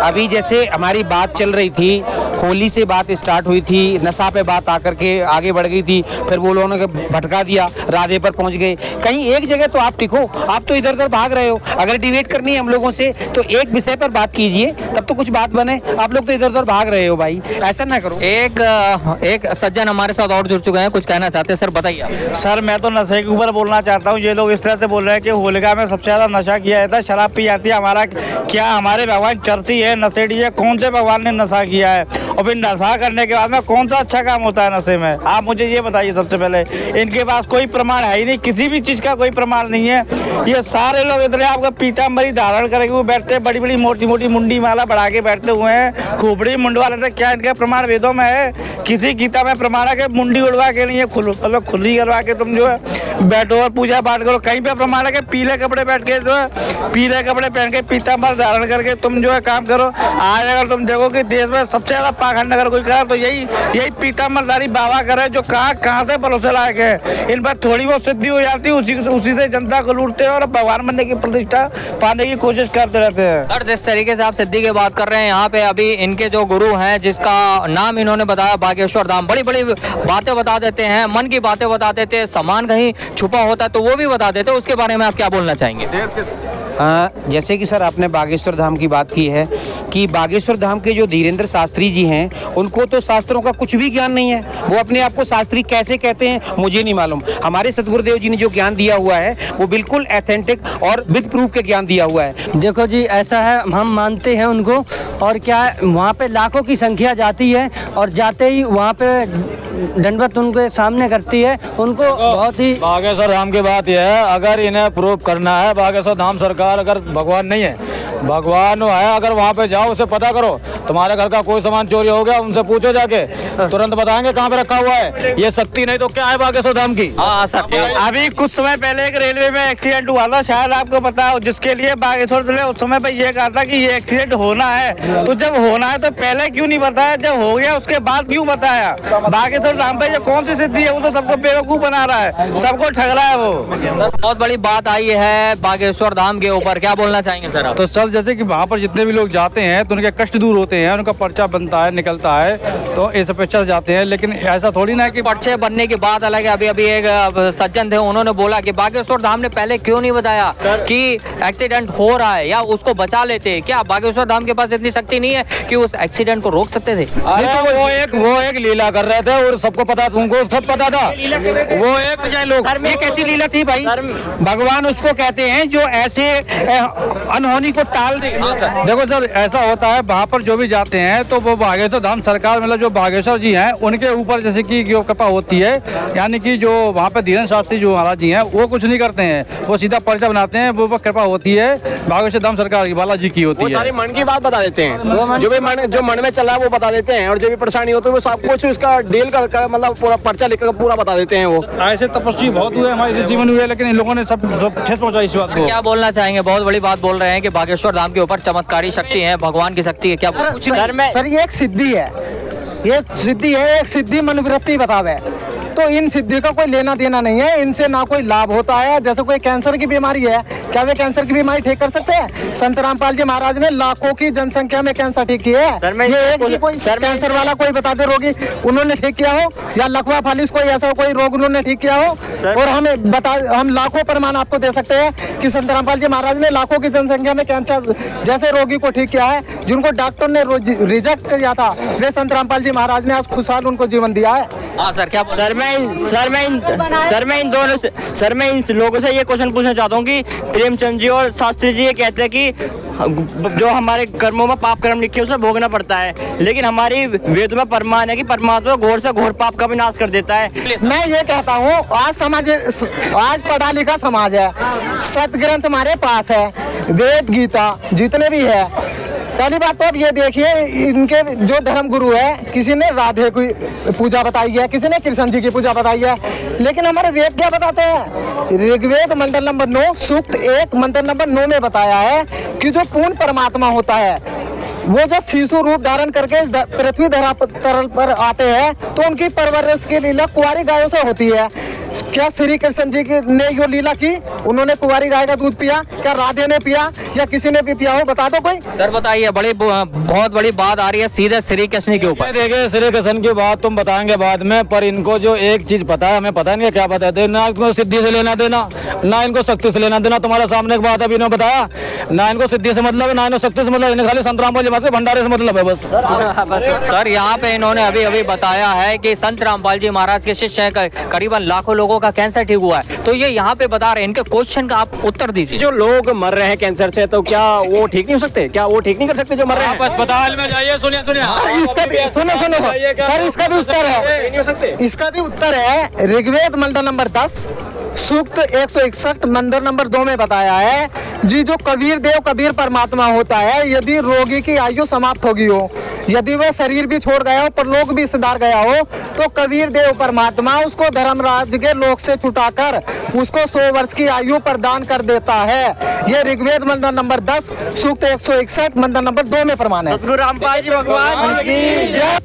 अभी जैसे हमारी बात चल रही थी, होली से बात स्टार्ट हुई थी, नशा पे बात आकर के आगे बढ़ गई थी, फिर वो लोगों ने भटका दिया, राधे पर पहुंच गए। कहीं एक जगह तो आप टिको, आप तो इधर उधर भाग रहे हो। अगर डिबेट करनी है हम लोगों से तो एक विषय पर बात कीजिए, तब तो कुछ बात बने। आप लोग तो इधर उधर भाग रहे हो भाई, ऐसा ना करो। एक सज्जन हमारे साथ और जुड़ चुके हैं, कुछ कहना चाहते हैं। सर बताइए। सर मैं तो नशे के ऊपर बोलना चाहता हूँ। ये लोग इस तरह से बोल रहे हैं कि होलिका में सबसे ज्यादा नशा किया जाता है, शराब पी जाती है। हमारा क्या, हमारे भगवान चर्ची है, नशेड़ी है? कौन से भगवान ने नशा किया है? और फिर नशा करने के बाद में कौन सा अच्छा काम होता है नशे में? आप मुझे ये बताइए। सबसे पहले इनके पास कोई प्रमाण है ही नहीं, किसी भी चीज का कोई प्रमाण नहीं है। ये सारे लोग इधर आपका पीताम्बरी धारण करके वो बैठते हैं, बड़ी बड़ी मोटी मोटी मुंडी माला बढ़ा के बैठते हुए हैं, खोपड़ी मुंडवा लेते हैं। क्या इनका प्रमाण वेदों में है? किसी गीता में प्रमाण है कि मुंडी उड़वा के नहीं है, मतलब खुली करवा के तुम जो है बैठो और पूजा पाठ करो? कहीं पे प्रमाण है कि पीले कपड़े बैठ के जो है, पीले कपड़े पहन के पीताम्बर धारण करके तुम जो है काम करो? आज अगर तुम देखो कि देश में सबसे ज्यादा पाखंड अगर कोई करे तो यही पीताम्बरधारी बाबा करे, जो कहाँ से भरोसे लायक है। इन पर थोड़ी बहुत सिद्धि हो जाती है, उसी से जनता को लूटते हैं और भगवान बनने की प्रतिष्ठा पाने की कोशिश करते रहते हैं। सर जिस तरीके से आप सिद्धि की बात कर रहे हैं, यहाँ पे अभी इनके जो गुरु हैं, जिसका नाम इन्होंने बताया बागेश्वर धाम, बड़ी बड़ी बातें बता देते हैं, मन की बातें बता देते हैं, सामान कहीं छुपा होता है तो वो भी बता देते हैं। उसके बारे में आप क्या बोलना चाहेंगे? जैसे कि सर आपने बागेश्वर धाम की बात की है कि बागेश्वर धाम के जो धीरेन्द्र शास्त्री जी हैं, उनको तो शास्त्रों का कुछ भी ज्ञान नहीं है। वो अपने आप को शास्त्री कैसे कहते हैं मुझे नहीं मालूम। हमारे सतगुरुदेव जी ने जो ज्ञान दिया हुआ है वो बिल्कुल ऑथेंटिक और विद प्रूफ के ज्ञान दिया हुआ है। देखो जी, ऐसा है, हम मानते हैं उनको, और क्या वहाँ पे लाखों की संख्या जाती है और जाते ही वहाँ पे दंडवत उनके सामने करती है। उनको बहुत ही बागेश्वर धाम की बात यह है, अगर इन्हें प्रूव करना है, बागेश्वर धाम सरकार अगर भगवान नहीं है, भगवान है, अगर वहाँ पे जाओ, उसे पता करो, तुम्हारे घर का कोई सामान चोरी हो गया, उनसे पूछो जाके, तुरंत बताएंगे कहाँ पे रखा हुआ है। ये शक्ति नहीं तो क्या है बागेश्वर धाम की? हाँ सर, अभी कुछ समय पहले एक रेलवे में एक्सीडेंट हुआ था, शायद आपको पता हो, जिसके लिए बागेश्वर जिले उस समय पे ये कहा था कि ये एक्सीडेंट होना है। तो जब होना है तो पहले क्यों नहीं बताया? जब हो गया उसके बाद क्यों बताया? बागेश्वर धाम पे ये कौन सी सिद्धि है? वो तो सबको बेवकूफ बना रहा है, सबको ठग रहा है वो। सर बहुत बड़ी बात आई है बागेश्वर धाम के ऊपर, क्या बोलना चाहेंगे सर आप? तो सर जैसे कि वहाँ पर जितने भी लोग जाते हैं तो उनके कष्ट दूर होते हैं, उनका पर्चा बनता है, निकलता है, तो इस अपेक्षा से जाते हैं। लेकिन ऐसा थोड़ी ना कि पर्चे बनने की बात अलग है। अभी एक सज्जन थे, उन्होंने बोला कि बागेश्वर धाम ने पहले क्यों नहीं बताया कि एक्सीडेंट हो रहा है या उसको बचा लेते? क्या बागेश्वर धाम के पास इतनी शक्ति नहीं है कि उस एक्सीडेंट को रोक सकते थे? वो एक लीला कर रहे थे और सबको पता, उनको सब पता था। वो एक ऐसी लीला थी भाई, भगवान उसको कहते हैं जो ऐसे अनहोनी को टाल दे। देखो सर, ऐसा होता है वहाँ पर जो भी जाते हैं तो वो बागेश्वर धाम सरकार, मतलब जो बागेश्वर जी हैं उनके ऊपर जैसे कि जो कृपा होती है, यानी कि जो वहाँ पे धीरेन्द्र शास्त्री जो महाराज जी हैं वो कुछ नहीं करते हैं, वो सीधा पर्चा बनाते हैं, वो कृपा होती है बागेश्वर धाम सरकार की, बालाजी की होती है। सारी मन की बात बता देते हैं, जो मन में चल रहा है वो बता देते हैं, और जो भी परेशानी होती है वो सब कुछ उसका डील कर मतलब पूरा पर्चा लिखकर पूरा बता देते हैं। वो ऐसे तपस्वी बहुत हुए, हमारे जीवन हुए, लेकिन इन लोगों ने सब ठेस पहुंचा इस बात को। क्या बोलना चाहेंगे? बहुत बड़ी बात बोल रहे हैं कि बागेश्वर धाम के ऊपर चमत्कारी शक्ति है, भगवान की शक्ति है। क्या सर ये एक सिद्धि है, ये सिद्धि है, एक सिद्धि मनोवृत्ति बतावे। तो इन सिद्धि का कोई लेना देना नहीं है, इनसे ना कोई लाभ होता है। जैसे कोई कैंसर की बीमारी है, क्या वे कैंसर की बीमारी ठीक कर सकते हैं? संत रामपाल जी महाराज ने लाखों की जनसंख्या में कैंसर ठीक किए हैं। ये एक भी कोई कैंसर वाला कोई बता दे रोगी उन्होंने ठीक किया हो, या लकवा फालिस कोई ऐसा कोई रोग उन्होंने ठीक किया हो? और हम लाखों प्रमाण आपको दे सकते हैं कि संत रामपाल जी महाराज ने लाखों की जनसंख्या में कैंसर जैसे रोगी को ठीक किया है। जिनको डॉक्टर ने रिजेक्ट किया था, वे संत रामपाल जी महाराज ने आज खुशहाल उनको जीवन दिया है। हाँ सर, क्या सर मैं इन लोगों से ये क्वेश्चन पूछना चाहता हूँ कि प्रेमचंद जी और शास्त्री जी ये कहते हैं कि जो हमारे कर्मों में पाप कर्म लिखे उसे भोगना पड़ता है, लेकिन हमारी वेद में प्रमाण है कि परमात्मा घोर से घोर पाप का विनाश कर देता है। मैं ये कहता हूँ आज पढ़ा लिखा समाज है, सतग्रंथ हमारे पास है, वेद गीता जितने भी है। पहली बात तो अब ये देखिए, इनके जो धर्म गुरु है, किसी ने राधे की पूजा बताई है, किसी ने कृष्ण जी की पूजा बताई है, लेकिन हमारे वेद क्या बताते हैं? ऋग्वेद मंडल नंबर 9 सूक्त 1 मंडल नंबर 9 में बताया है कि जो पूर्ण परमात्मा होता है वो जो शिशु रूप धारण करके पृथ्वी धरातल पर आते हैं तो उनकी परवरिश की लीला कुंवारी गायों से होती है। क्या श्री कृष्ण जी ने ये लीला की? उन्होंने कुंवारी गाय का दूध पिया? क्या राधे ने पिया या किसी ने भी पिया हो? बता दो कोई। सर बताइए, बहुत बड़ी बात आ रही है सीधे श्री कृष्ण के ऊपर। देखिए श्री कृष्ण की बात तुम बताएंगे बाद में, पर इनको जो एक चीज पता है, हमें पता नहीं है क्या बताते हैं। ना इनको सिद्धि से लेना देना, ना इनको शक्ति से लेना देना। तुम्हारे सामने एक बात अभी इन्होंने बताया, ना इनको सिद्धि से मतलब है, ना इनको शक्ति से मतलब, इन्हें खाली संत रामपाल जी भंडारे से मतलब है बस। सर यहाँ पे इन्होंने अभी बताया है कि संत रामपाल जी महाराज के शिष्य करीबन लाखों लोगों का कैंसर ठीक हुआ है, तो ये यहाँ पे बता रहे हैं। इनके क्वेश्चन का आप उत्तर दीजिए। जो लोग मर रहे हैं कैंसर से, तो क्या वो ठीक नहीं हो सकते? क्या वो ठीक नहीं कर सकते जो मर रहे हैं? अस्पताल में जाइए, सुनिए इसका भी सुनो सर, इसका भी उत्तर है, इसका भी उत्तर है। ऋग्वेद मंडल नंबर 10 सूक्त 161 मंदिर नंबर 2 में बताया है जी, जो कबीर देव कबीर परमात्मा होता है, यदि रोगी की आयु समाप्त होगी हो, यदि वह शरीर भी छोड़ गया हो, परलोक भी सिधार गया हो, तो कबीर देव परमात्मा उसको धर्मराज के लोक से छुटाकर उसको 100 वर्ष की आयु प्रदान कर देता है। यह ऋग्वेद मंडल नंबर 10 सूक्त 161 मंडल नंबर 2 में प्रमाण है। सतगुरु रामपाल जी भगवान की जय।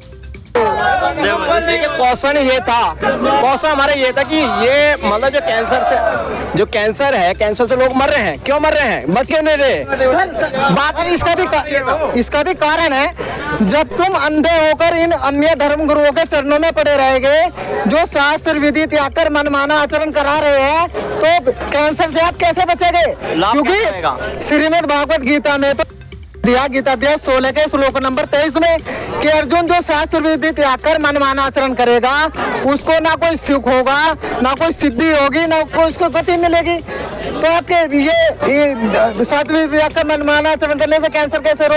क्वेश्चन ये था, क्वेश्चन हमारा ये था कि ये मतलब जो कैंसर है, कैंसर से लोग मर रहे हैं, क्यों मर रहे हैं, बच क्यों नहीं रहे? सर बात इसका भी कारण है, जब तुम अंधे होकर इन अन्य धर्म गुरुओं के चरणों में पड़े रहेंगे, जो शास्त्र विधि त्याग कर मनमाना आचरण करा रहे हैं, तो कैंसर से आप कैसे बचेंगे? क्योंकि श्रीमद् भागवत गीता में तो गीता अध्याय 16 के श्लोक नंबर 23 में कि अर्जुन जो शास्त्र विधि त्याग कर मनमाना आचरण करेगा, उसको ना कोई सुख होगा, ना कोई सिद्धि होगी, ना कोई उसको गति मिलेगी। तो आपके ये शास्त्र विधि त्याग कर मनमाना आचरण करने से कैंसर कैसे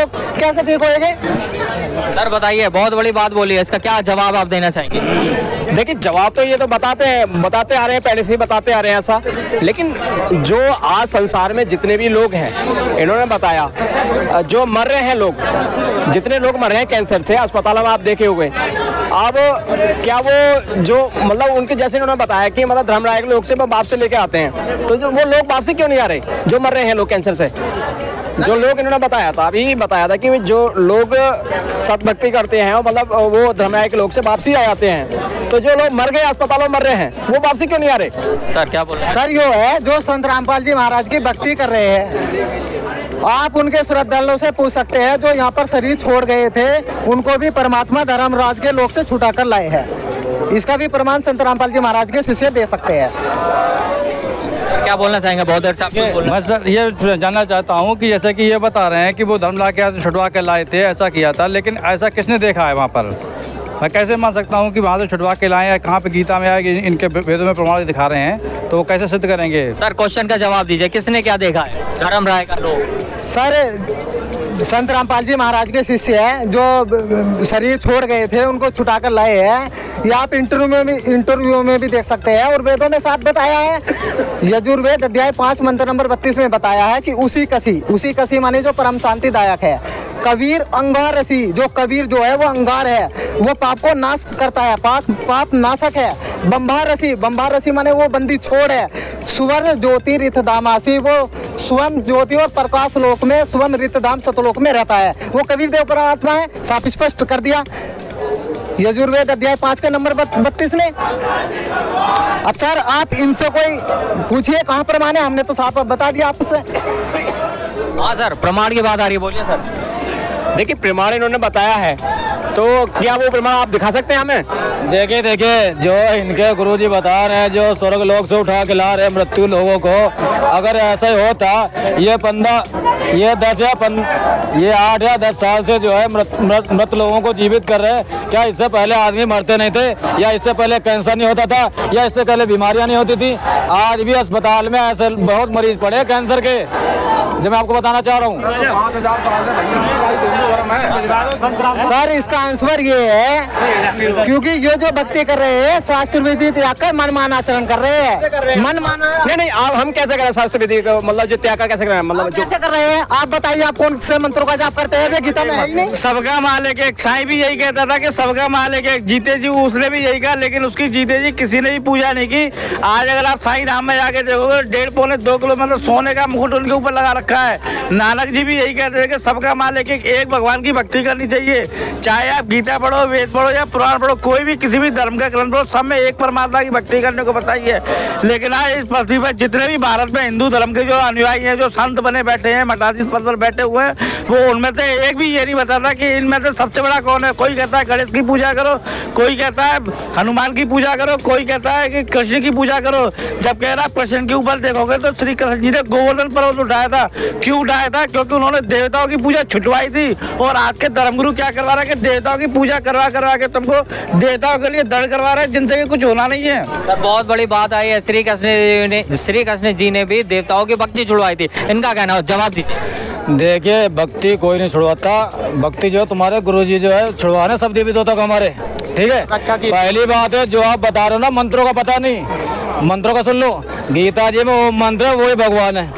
ठीक होएंगे? सर बताइए, बहुत बड़ी बात बोली है, इसका क्या जवाब आप देना चाहेंगे? देखिए जवाब तो ये तो बताते आ रहे हैं, पहले से ही बताते आ रहे हैं ऐसा, लेकिन जो आज संसार में जितने भी लोग हैं, इन्होंने बताया जो मर रहे हैं लोग, जितने लोग मर रहे हैं कैंसर से अस्पतालों में आप देखे हुए, अब क्या वो जो मतलब उनके जैसे इन्होंने बताया कि मतलब धर्मराय के लोग से वो वापस लेके आते हैं, तो वो लोग वापस क्यों नहीं आ रहे जो मर रहे हैं लोग कैंसर से? जो लोग इन्होंने बताया था, अभी बताया था कि जो लोग सतभक्ति करते हैं मतलब वो धर्मराय के लोग से वापसी आ जाते हैं, तो जो लोग मर गए अस्पतालों में मर रहे हैं वो वापसी क्यों नहीं आ रहे? सर क्या बोल रहे हैं? सर यो है, जो संत रामपाल जी महाराज की भक्ति कर रहे हैं, आप उनके श्रद्धालुओं से पूछ सकते हैं, जो यहाँ पर शरीर छोड़ गए थे उनको भी परमात्मा धर्मराज के लोग से छुटा कर लाए हैं। इसका भी प्रमाण संत रामपाल जी महाराज के शिष्य दे सकते हैं। क्या बोलना चाहेंगे? बहुत देर से आप मैं सर ये जानना चाहता हूँ कि जैसे कि ये बता रहे हैं कि वो धर्मराज के छुटवा के लाए थे, ऐसा किया था, लेकिन ऐसा किसने देखा है वहाँ पर? मैं कैसे मान सकता हूँ कि वहाँ से छुटवा के लाए हैं? कहाँ पे गीता में आया कि इनके वेदों में प्रमाण दिखा रहे हैं, तो वो कैसे सिद्ध करेंगे? सर क्वेश्चन का जवाब दीजिए, किसने क्या देखा है धर्मराय का लोग? सर संत रामपाल जी महाराज के शिष्य हैं, जो शरीर छोड़ गए थे उनको छुटा कर लाए हैं। ये आप इंटरव्यू में भी देख सकते हैं, और वेदों में साथ बताया है। यजुर्वेद अध्याय 5 मंत्र नंबर 32 में बताया है कि उसी कसी माने जो परम शांतिदायक है। कबीर अंगार रसी, जो कबीर जो है वो अंगार है, वो पाप को नाश करता है, पाप नाशक है। बंभार रसी माने वो बंदी छोड़ है। सुवर्ण ज्योति रितधामासी, वो स्वयं ज्योति और प्रकाश लोक में स्वयं रितधाम सतलोक में रहता है, वो कबीर देव परमात्मा है। साफ स्पष्ट कर दिया। यजुर्वेद अध्याय 5 का नंबर 32 ने। अब सर आप इनसे कोई पूछिए कहाँ प्रमाण है, हमने तो साफ बता दिया आपसे। हाँ सर, प्रमाण की बात आ रही है, बोलिए सर। देखिए प्रमाण इन्होंने बताया है, तो क्या वो प्रमाण आप दिखा सकते हैं हमें? देखिए जो इनके गुरुजी बता रहे हैं, जो स्वर्ग लोक से उठा के ला रहे हैं मृत्यु लोगों को, अगर ऐसा ही होता ये 8 या 10 साल से जो है मृत लोगों को जीवित कर रहे हैं, क्या इससे पहले आदमी मरते नहीं थे, या इससे पहले कैंसर नहीं होता था, या इससे पहले बीमारियां नहीं होती थी? आज भी अस्पताल में ऐसे बहुत मरीज पड़े कैंसर के, जो मैं आपको बताना चाह रहा हूँ। सर इसका आंसर ये है क्योंकि ये जो भक्ति कर रहे हैं शास्त्र विधि त्याग कर मनमाना आचरण कर रहे हैं। मनमाना नहीं आप हम कैसे करें शास्त्र विधि को, मतलब जो त्याग कैसे करें, मतलब कैसे कर रहे हैं आप बताइए। आप कौन से मंत्रों का जाप करते हैं? गीता में है ही नहीं। सबका मालिक एक, साईं भी यही कहता था कि सबका मालिक एक। जीते जी उसने भी यही कहा, लेकिन उसकी जीते जी किसी ने भी पूजा नहीं की। आज अगर आप साईं धाम में जाके देखोगे 1.5-2 किलोमीटर सोने का मुकुट उनके ऊपर लगा रखा है। नानक जी भी यही कहते थे कि सबका मालिक एक भगवान की भक्ति करनी चाहिए। चाहे आप गीता पढ़ो, वेद पढ़ो या पुराण पढ़ो, कोई भी किसी भी धर्म का ग्रंथ पढ़ो, सब में एक परमात्मा की भक्ति करने को बताइए। लेकिन आज इस पृथ्वी पर जितने भी भारत में हिंदू धर्म के जो अनुयायी हैं, जो संत बने बैठे हैं, मठाधीश पद पर बैठे हुए हैं, वो उनमें से एक भी ये नहीं बताता कि इनमें से सबसे बड़ा कौन है। कोई कहता है गणेश की पूजा करो, कोई कहता है हनुमान की पूजा करो, कोई कहता है कि कृष्ण की पूजा करो। जब कह रहा कृष्ण के ऊपर देखोगे तो श्री कृष्ण जी ने गोवर्धन पर्वत उठाया था। क्यों उठाया था? क्योंकि उन्होंने देवताओं की पूजा छुटवाई थी। और आज के धर्मगुरु क्या करवा रहे हैं कि देवताओं की पूजा करवा के तुमको देवताओं के लिए दंड करवा रहे हैं, जिनसे कि कुछ होना नहीं है। सर बहुत बड़ी बात आई है, श्री कृष्ण जी ने भी देवताओं की भक्ति छुड़वाई थी, इनका कहना है, जवाब दीजिए। देखिए भक्ति कोई नहीं छुड़वाता, भक्ति जो तुम्हारे गुरुजी जो है छुड़वा रहे सब देवी देवता को हमारे, ठीक है। पहली बात है जो आप बता रहे हो ना, मंत्रों का पता नहीं, मंत्रों का सुन लो। गीता जी में ओम मंत्र है, वही भगवान है,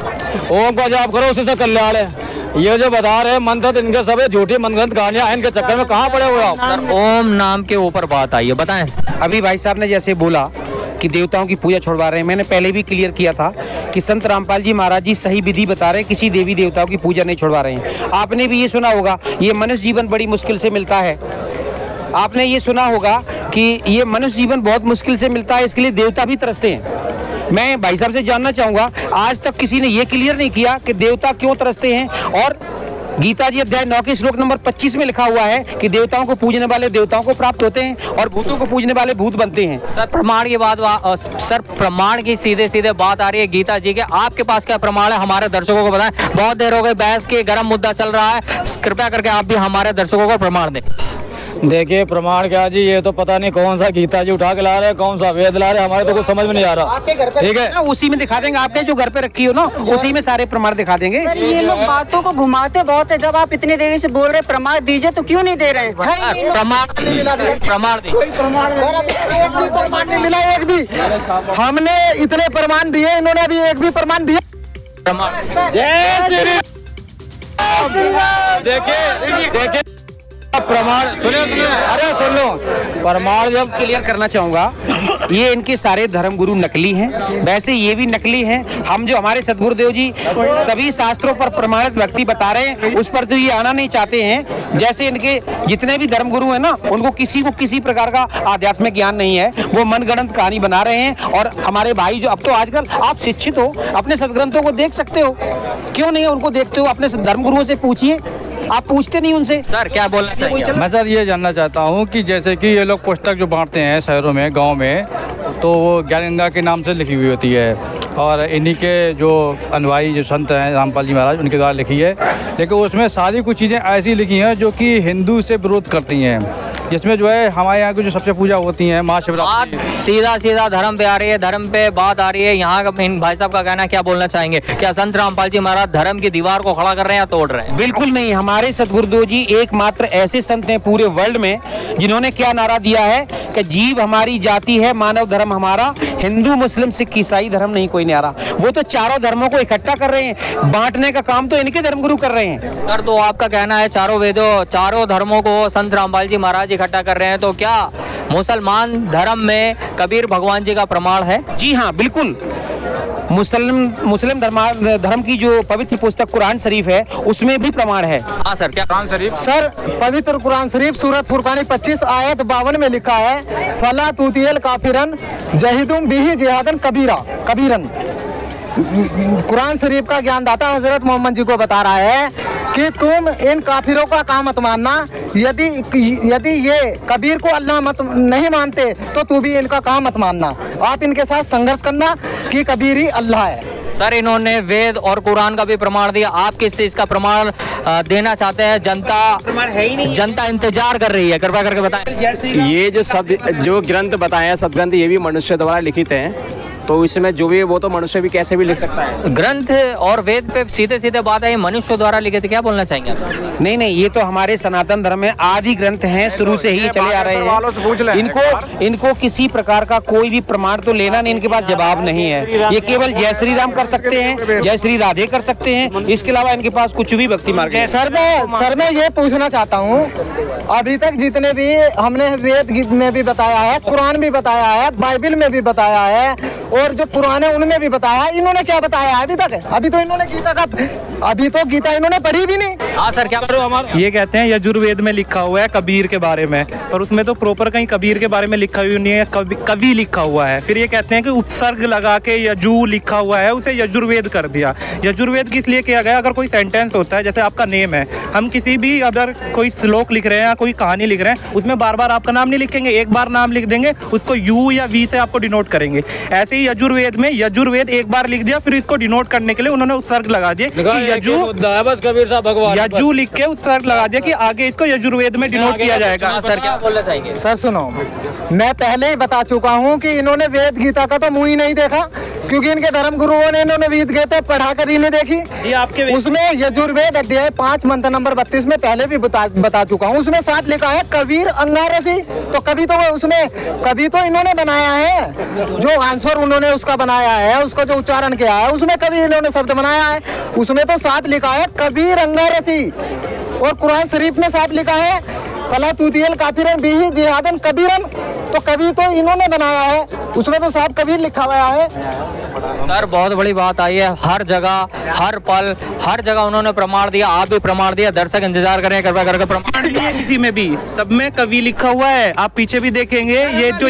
ओम का जाप करो, उसी से कल्याण है। ये जो बता रहे हैं मंत्र, इनके सब झूठी मनगढ़ंत कहानियां हैं, इनके चक्कर में कहाँ पड़े हुए आप? सर ओम नाम के ऊपर बात आई है, बताएं। अभी भाई साहब ने जैसे बोला कि देवताओं की पूजा छुड़वा रहे हैं, मैंने पहले भी क्लियर किया था कि संत रामपाल जी महाराज जी सही विधि बता रहे हैं, किसी देवी देवताओं की पूजा नहीं छुड़वा रहे हैं। आपने भी ये सुना होगा ये मनुष्य जीवन बड़ी मुश्किल से मिलता है। आपने ये सुना होगा कि ये मनुष्य जीवन बहुत मुश्किल से मिलता है, इसके लिए देवता भी तरसते हैं। मैं भाई साहब से जानना चाहूँगा, आज तक किसी ने ये क्लियर नहीं किया कि देवता क्यों तरसते हैं। और गीता जी अध्याय 9 के श्लोक नंबर 25 में लिखा हुआ है कि देवताओं को पूजने वाले देवताओं को प्राप्त होते हैं और भूतों को पूजने वाले भूत बनते हैं। सर प्रमाण की बात, सर प्रमाण की सीधे बात आ रही है गीता जी के। आपके पास क्या प्रमाण है, हमारे दर्शकों को बताएं। बहुत देर हो गई, बहस की गर्म मुद्दा चल रहा है, कृपया करके आप भी हमारे दर्शकों को प्रमाण दें। देखिए प्रमाण क्या जी, ये तो पता नहीं कौन सा गीता जी उठा के ला रहे हैं, कौन सा वेद ला रहे हैं, हमारे तो कुछ समझ में नहीं आ रहा। ठीक है, उसी में दिखा देंगे, आपने जो घर पे रखी हो ना उसी में सारे प्रमाण दिखा देंगे। ये लोग बातों को घुमाते बहुत है। जब आप इतनी देरी से बोल रहे प्रमाण दीजिए तो क्यों नहीं दे रहे हैं? प्रमाण दीजिए। प्रमाण नहीं मिला एक भी। हमने इतने प्रमाण दिए, इन्होंने अभी एक भी प्रमाण दिया। देखिए प्रमाण अरे सुन लो, प्रमाण जब क्लियर करना चाहूंगा, ये इनके सारे धर्मगुरु नकली हैं, वैसे ये भी नकली हैं। हम जो हमारे सदगुरुदेव जी सभी शास्त्रों पर प्रमाणित व्यक्ति बता रहे हैं, उस पर तो ये आना नहीं चाहते हैं। जैसे इनके जितने भी धर्मगुरु हैं ना, उनको किसी प्रकार का आध्यात्मिक ज्ञान नहीं है, वो मनगढ़ंत कहानी बना रहे हैं। और हमारे भाई जो अब तो आजकल आप शिक्षित हो, अपने सदग्रंथों को देख सकते हो, क्यों नहीं उनको देखते हो? अपने धर्मगुरुओं से पूछिए, आप पूछते नहीं उनसे। सर क्या बोलना चाहिए? मैं सर ये जानना चाहता हूँ कि जैसे कि ये लोग पुस्तक जो बांटते हैं शहरों में, गांव में, तो वो ज्ञान गंगा के नाम से लिखी हुई होती है और इन्हीं के जो अनुयायी जो संत हैं रामपाल जी महाराज, उनके द्वारा लिखी है। लेकिन उसमें सारी कुछ चीज़ें ऐसी लिखी हैं जो कि हिंदू से विरोध करती हैं। जिसमें जो है हमारे यहाँ की जो सबसे पूजा होती है महाशिवरात्रि, सीधा धर्म पे आ रही है, धर्म पे बात आ रही है। यहाँ का भाई साहब का कहना क्या बोलना चाहेंगे? क्या संत रामपाल जी महाराज धर्म की दीवार को खड़ा कर रहे हैं या तोड़ रहे हैं? बिल्कुल नहीं। हमारे सदगुरुदेव जी एकमात्र ऐसे संत हैं पूरे वर्ल्ड में जिन्होंने क्या नारा दिया है कि जीव हमारी जाति है, मानव धर्म हमारा, हिंदू मुस्लिम सिख ईसाई धर्म नहीं कोई न्यारा। वो तो चारों धर्मों को इकट्ठा कर रहे हैं, बांटने का काम तो इनके धर्मगुरु कर रहे हैं। सर तो आपका कहना है चारों वेदों, चारों धर्मों को संत रामपाल जी महाराज इकट्ठा कर रहे हैं, तो क्या मुसलमान धर्म में कबीर भगवान जी का प्रमाण है? जी हाँ बिल्कुल। मुस्लिम धर्म की जो पवित्र पुस्तक कुरान शरीफ है उसमें भी प्रमाण है। हाँ सर, क्या कुरान शरीफ? सर पवित्र कुरान शरीफ सूरत फुरकानी 25 आयत 52 में लिखा है, फला तुतियल काफिरन जहिदुम बिही जिहादन कबीरन। कुरान शरीफ का ज्ञानदाता हजरत मोहम्मद जी को बता रहा है कि तुम इन काफिरों का काम मत मानना, यदि ये कबीर को अल्लाह मत नहीं मानते तो तू भी इनका काम मत मानना, आप इनके साथ संघर्ष करना कि कबीर ही अल्लाह है। सर इन्होंने वेद और कुरान का भी प्रमाण दिया, आप किस चीज का प्रमाण देना चाहते हैं? जनता इंतजार कर रही है, कृपया करके बताएं। ये जो ग्रंथ बताए हैं सदग्रंथ, ये भी मनुष्य द्वारा लिखित हैं, तो इसमें जो भी वो तो मनुष्य भी कैसे भी लिख सकता है। ग्रंथ और वेद पे सीधे बात है, मनुष्य द्वारा लिखे थे, क्या बोलना चाहेंगे आप? नहीं, ये तो हमारे सनातन धर्म में आदि ग्रंथ हैं, शुरू से ही चले आ रहे हैं। इनको किसी प्रकार का कोई भी प्रमाण तो लेना नहीं, इनके पास जवाब नहीं है। ये केवल जय श्री राम कर सकते हैं, जय श्री राधे कर सकते हैं, इसके अलावा इनके पास कुछ भी भक्ति मार्ग। सर मैं ये पूछना चाहता हूँ, अभी तक जितने भी हमने वेद में भी बताया है, कुरान भी बताया है, बाइबल में भी बताया है और जो पुराने उनमें भी बताया, इन्होंने क्या बताया अभी तक? अभी तो इन्होंने गीता इन्होंने पढ़ी भी नहीं। हाँ सर, क्या करो हमारा? ये कहते हैं यजुर्वेद में लिखा हुआ है कबीर के बारे में, पर उसमें तो प्रॉपर कहीं कबीर के बारे में लिखा हुआ नहीं है, कवि लिखा हुआ है। फिर ये कहते हैं कि उपसर्ग लगा के यजु लिखा हुआ है, उसे यजुर्वेद कर दिया। यजुर्वेद किस लिए किया गया? अगर कोई सेंटेंस होता है, जैसे आपका नेम है, हम किसी भी अगर कोई श्लोक लिख रहे हैं या कोई कहानी लिख रहे हैं, उसमें बार बार आपका नाम नहीं लिखेंगे, एक बार नाम लिख देंगे, उसको यू या वी से आपको डिनोट करेंगे। ऐसे ही यजुर्वेद में यजुर्वेद एक बार लिख दिया, फिर इसको डिनोट करने के लिए उन्होंने उत्सर्ग लगा दिया कि यजु लिख के उत्सर्ग लगा दिया कि आगे इसको यजुर्वेद में डिनोट किया जाएगा। सर क्या बोलना चाहेंगे? सर सुनो, मैं पहले ही बता चुका हूँ कि इन्होंने वेद गीता का तो मुंह ही नहीं देखा, क्योंकि इनके धर्म गुरुओं ने इन्होंने वेद गीता पढ़ा कर ही नहीं देखी। ये आपके उसमें यजुर्वेद अध्याय 5 मंत्र नंबर 32 में पहले भी बता चुका हूँ, उसमें साथ लिखा है कबीर अंगारसी। तो कभी तो इन्होंने बनाया है, जो आंसर उन्होंने उसका बनाया है, उसका जो उच्चारण किया है, उसमें कभी इन्होंने शब्द बनाया है, उसमें तो साथ लिखा है कबीर अंगारसी। और कुरान शरीफ में साथ लिखा है फला तुतियल काफिरन बिही जिहादन कबीरन, तो कभी तो इन्होंने बनाया है, उसमें तो साफ कबीर लिखा हुआ है। सर बहुत बड़ी बात आई है, हर जगह हर पल हर जगह उन्होंने प्रमाण दिया, आप भी प्रमाण दिया, दर्शक इंतजार करें कृपया करके। प्रमाण नहीं है किसी में भी, सब में कवि लिखा हुआ है, आप पीछे भी देखेंगे। ये जो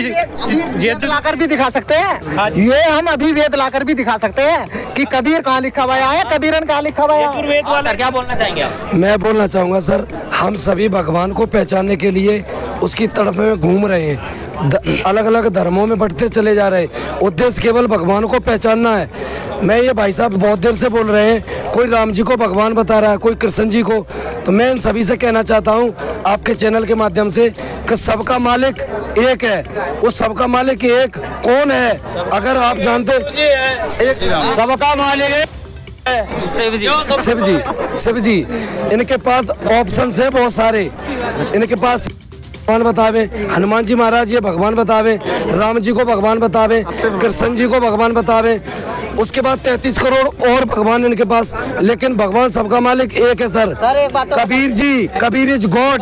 वेद लाकर भी दिखा सकते हैं, ये हम अभी वेद लाकर भी दिखा सकते हैं कि कबीर कहाँ लिखा हुआ है, कबीरन कहाँ लिखा हुआ है। सर क्या बोलना चाहेंगे आप? मैं बोलना चाहूँगा सर, हम सभी भगवान को पहचानने के लिए उसकी तरफ में घूम रहे हैं, अलग अलग धर्मों में बढ़ते चले जा रहे हैं, उद्देश्य केवल भगवान को पहचानना है। मैं ये भाई साहब बहुत देर से बोल रहे हैं, कोई राम जी को भगवान बता रहा है, कोई कृष्ण जी को, तो मैं इन सभी से कहना चाहता हूँ आपके चैनल के माध्यम से कि सबका मालिक एक है। उस सबका मालिक एक कौन है? अगर आप जानते, सबका मालिक है शिव जी। इनके पास ऑप्शन है बहुत सारे, इनके पास भगवान बतावे, हनुमान जी महाराज ये भगवान बतावे, राम जी को भगवान बतावे, कृष्ण जी को भगवान बतावे, उसके बाद 33 करोड़ और भगवान इनके पास, लेकिन भगवान सबका मालिक एक है sir. Kabir ji, Kabir is God.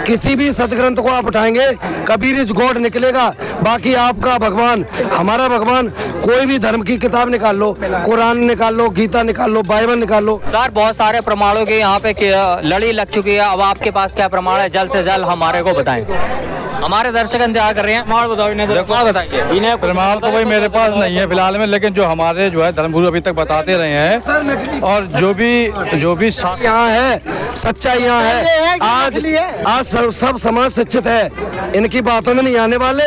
किसी भी सदग्रंथ को आप उठाएंगे, कबीर इज गॉड निकलेगा। बाकी आपका भगवान, हमारा भगवान, कोई भी धर्म की किताब निकाल लो, कुरान निकाल लो, गीता निकाल लो, बाइबल निकाल लो। सर बहुत सारे प्रमाणों की यहाँ पे लड़ी लग चुकी है, अब आपके पास क्या प्रमाण है? जल्द से जल्द हमारे को बताएं, हमारे दर्शक इंतजार कर रहे हैं। प्रमाण बताइए। प्रमाण तो भाई मेरे पास नहीं है फिलहाल में, लेकिन जो हमारे जो है धर्मगुरु अभी तक बताते रहे हैं, और जो भी यहाँ है सच्चाई यहाँ है। आज सब समाज शिक्षित है, इनकी बातों में नहीं आने वाले,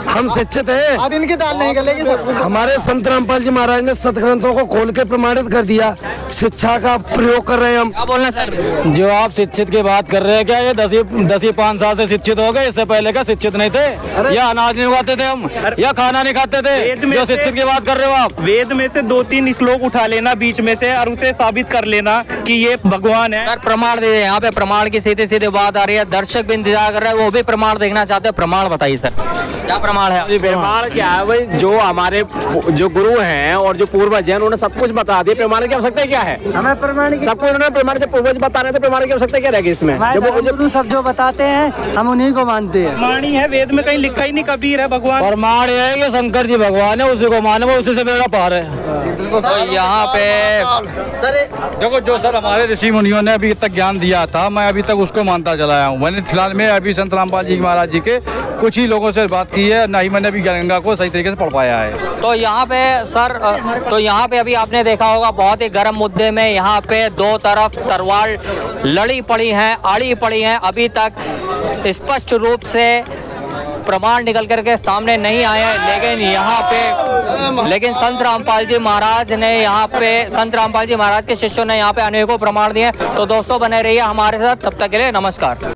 हम शिक्षित हैं। अब इनकी दाल नहीं गलेगी सर। हमारे संत रामपाल जी महाराज ने सदग्रंथों को खोल के प्रमाणित कर दिया, शिक्षा का प्रयोग कर रहे हैं हम। क्या बोलना सर? जो आप शिक्षित की बात कर रहे हैं, क्या ये 10-5 साल से शिक्षित हो गए? इससे पहले क्या शिक्षित नहीं थे? या अनाज नहीं उगाते थे हम, या खाना नहीं खाते थे? जो शिक्षित की बात कर रहे हो आप, वेद में से 2-3 श्लोक उठा लेना बीच में से और उसे साबित कर लेना कि ये भगवान है। सर प्रमाण दे, यहाँ पे प्रमाण की सीधे सीधे बात आ रही है, दर्शक भी इंतजार कर रहे हैं, वो भी प्रमाण देखना चाहते हैं। प्रमाण बताइए सर, क्या प्रमाण है? प्रमाण क्या है भाई? जो हमारे जो गुरु हैं और जो पूर्वज हैं, उन्होंने सब कुछ बता दिया। प्रमाण की आवश्यकता क्या है? हमें प्रमाण सबको उन्होंने प्रमाण से पूर्वज बता रहे थे, प्रमाण की आवश्यकता क्या रहेगी इसमें? गुरु सब जो बताते हैं हम उन्हीं को मानते हैं। प्रमाण ही है, वेद में कहीं लिखा ही नहीं कबीर है भगवान। प्रमाण है कि शंकर जी भगवान है, उसी को माने, वो उसी से बेड़ा पार है। तो यहाँ पे देखो जो सर हमारे ऋषि मुनियों ने अभी तक ज्ञान दिया था, मैं अभी तक उसको मानता चला आया हूँ। मैंने फिलहाल में अभी संत रामपाल जी महाराज जी के कुछ ही लोगों से बात की है, ना ही मैंने अभी गंगा को सही तरीके से पढ़ पाया है। तो यहाँ पे सर, तो यहाँ पे अभी आपने देखा होगा बहुत ही गर्म मुद्दे में यहाँ पे दो तरफ तलवार लड़ी पड़ी हैं, अड़ी पड़ी हैं। अभी तक स्पष्ट रूप से प्रमाण निकल करके सामने नहीं आए हैं, लेकिन संत रामपाल जी महाराज ने यहाँ पे, संत रामपाल जी महाराज के शिष्यों ने यहाँ पे अनेकों प्रमाण दिए। तो दोस्तों बने रहिए हमारे साथ, तब तक के लिए नमस्कार।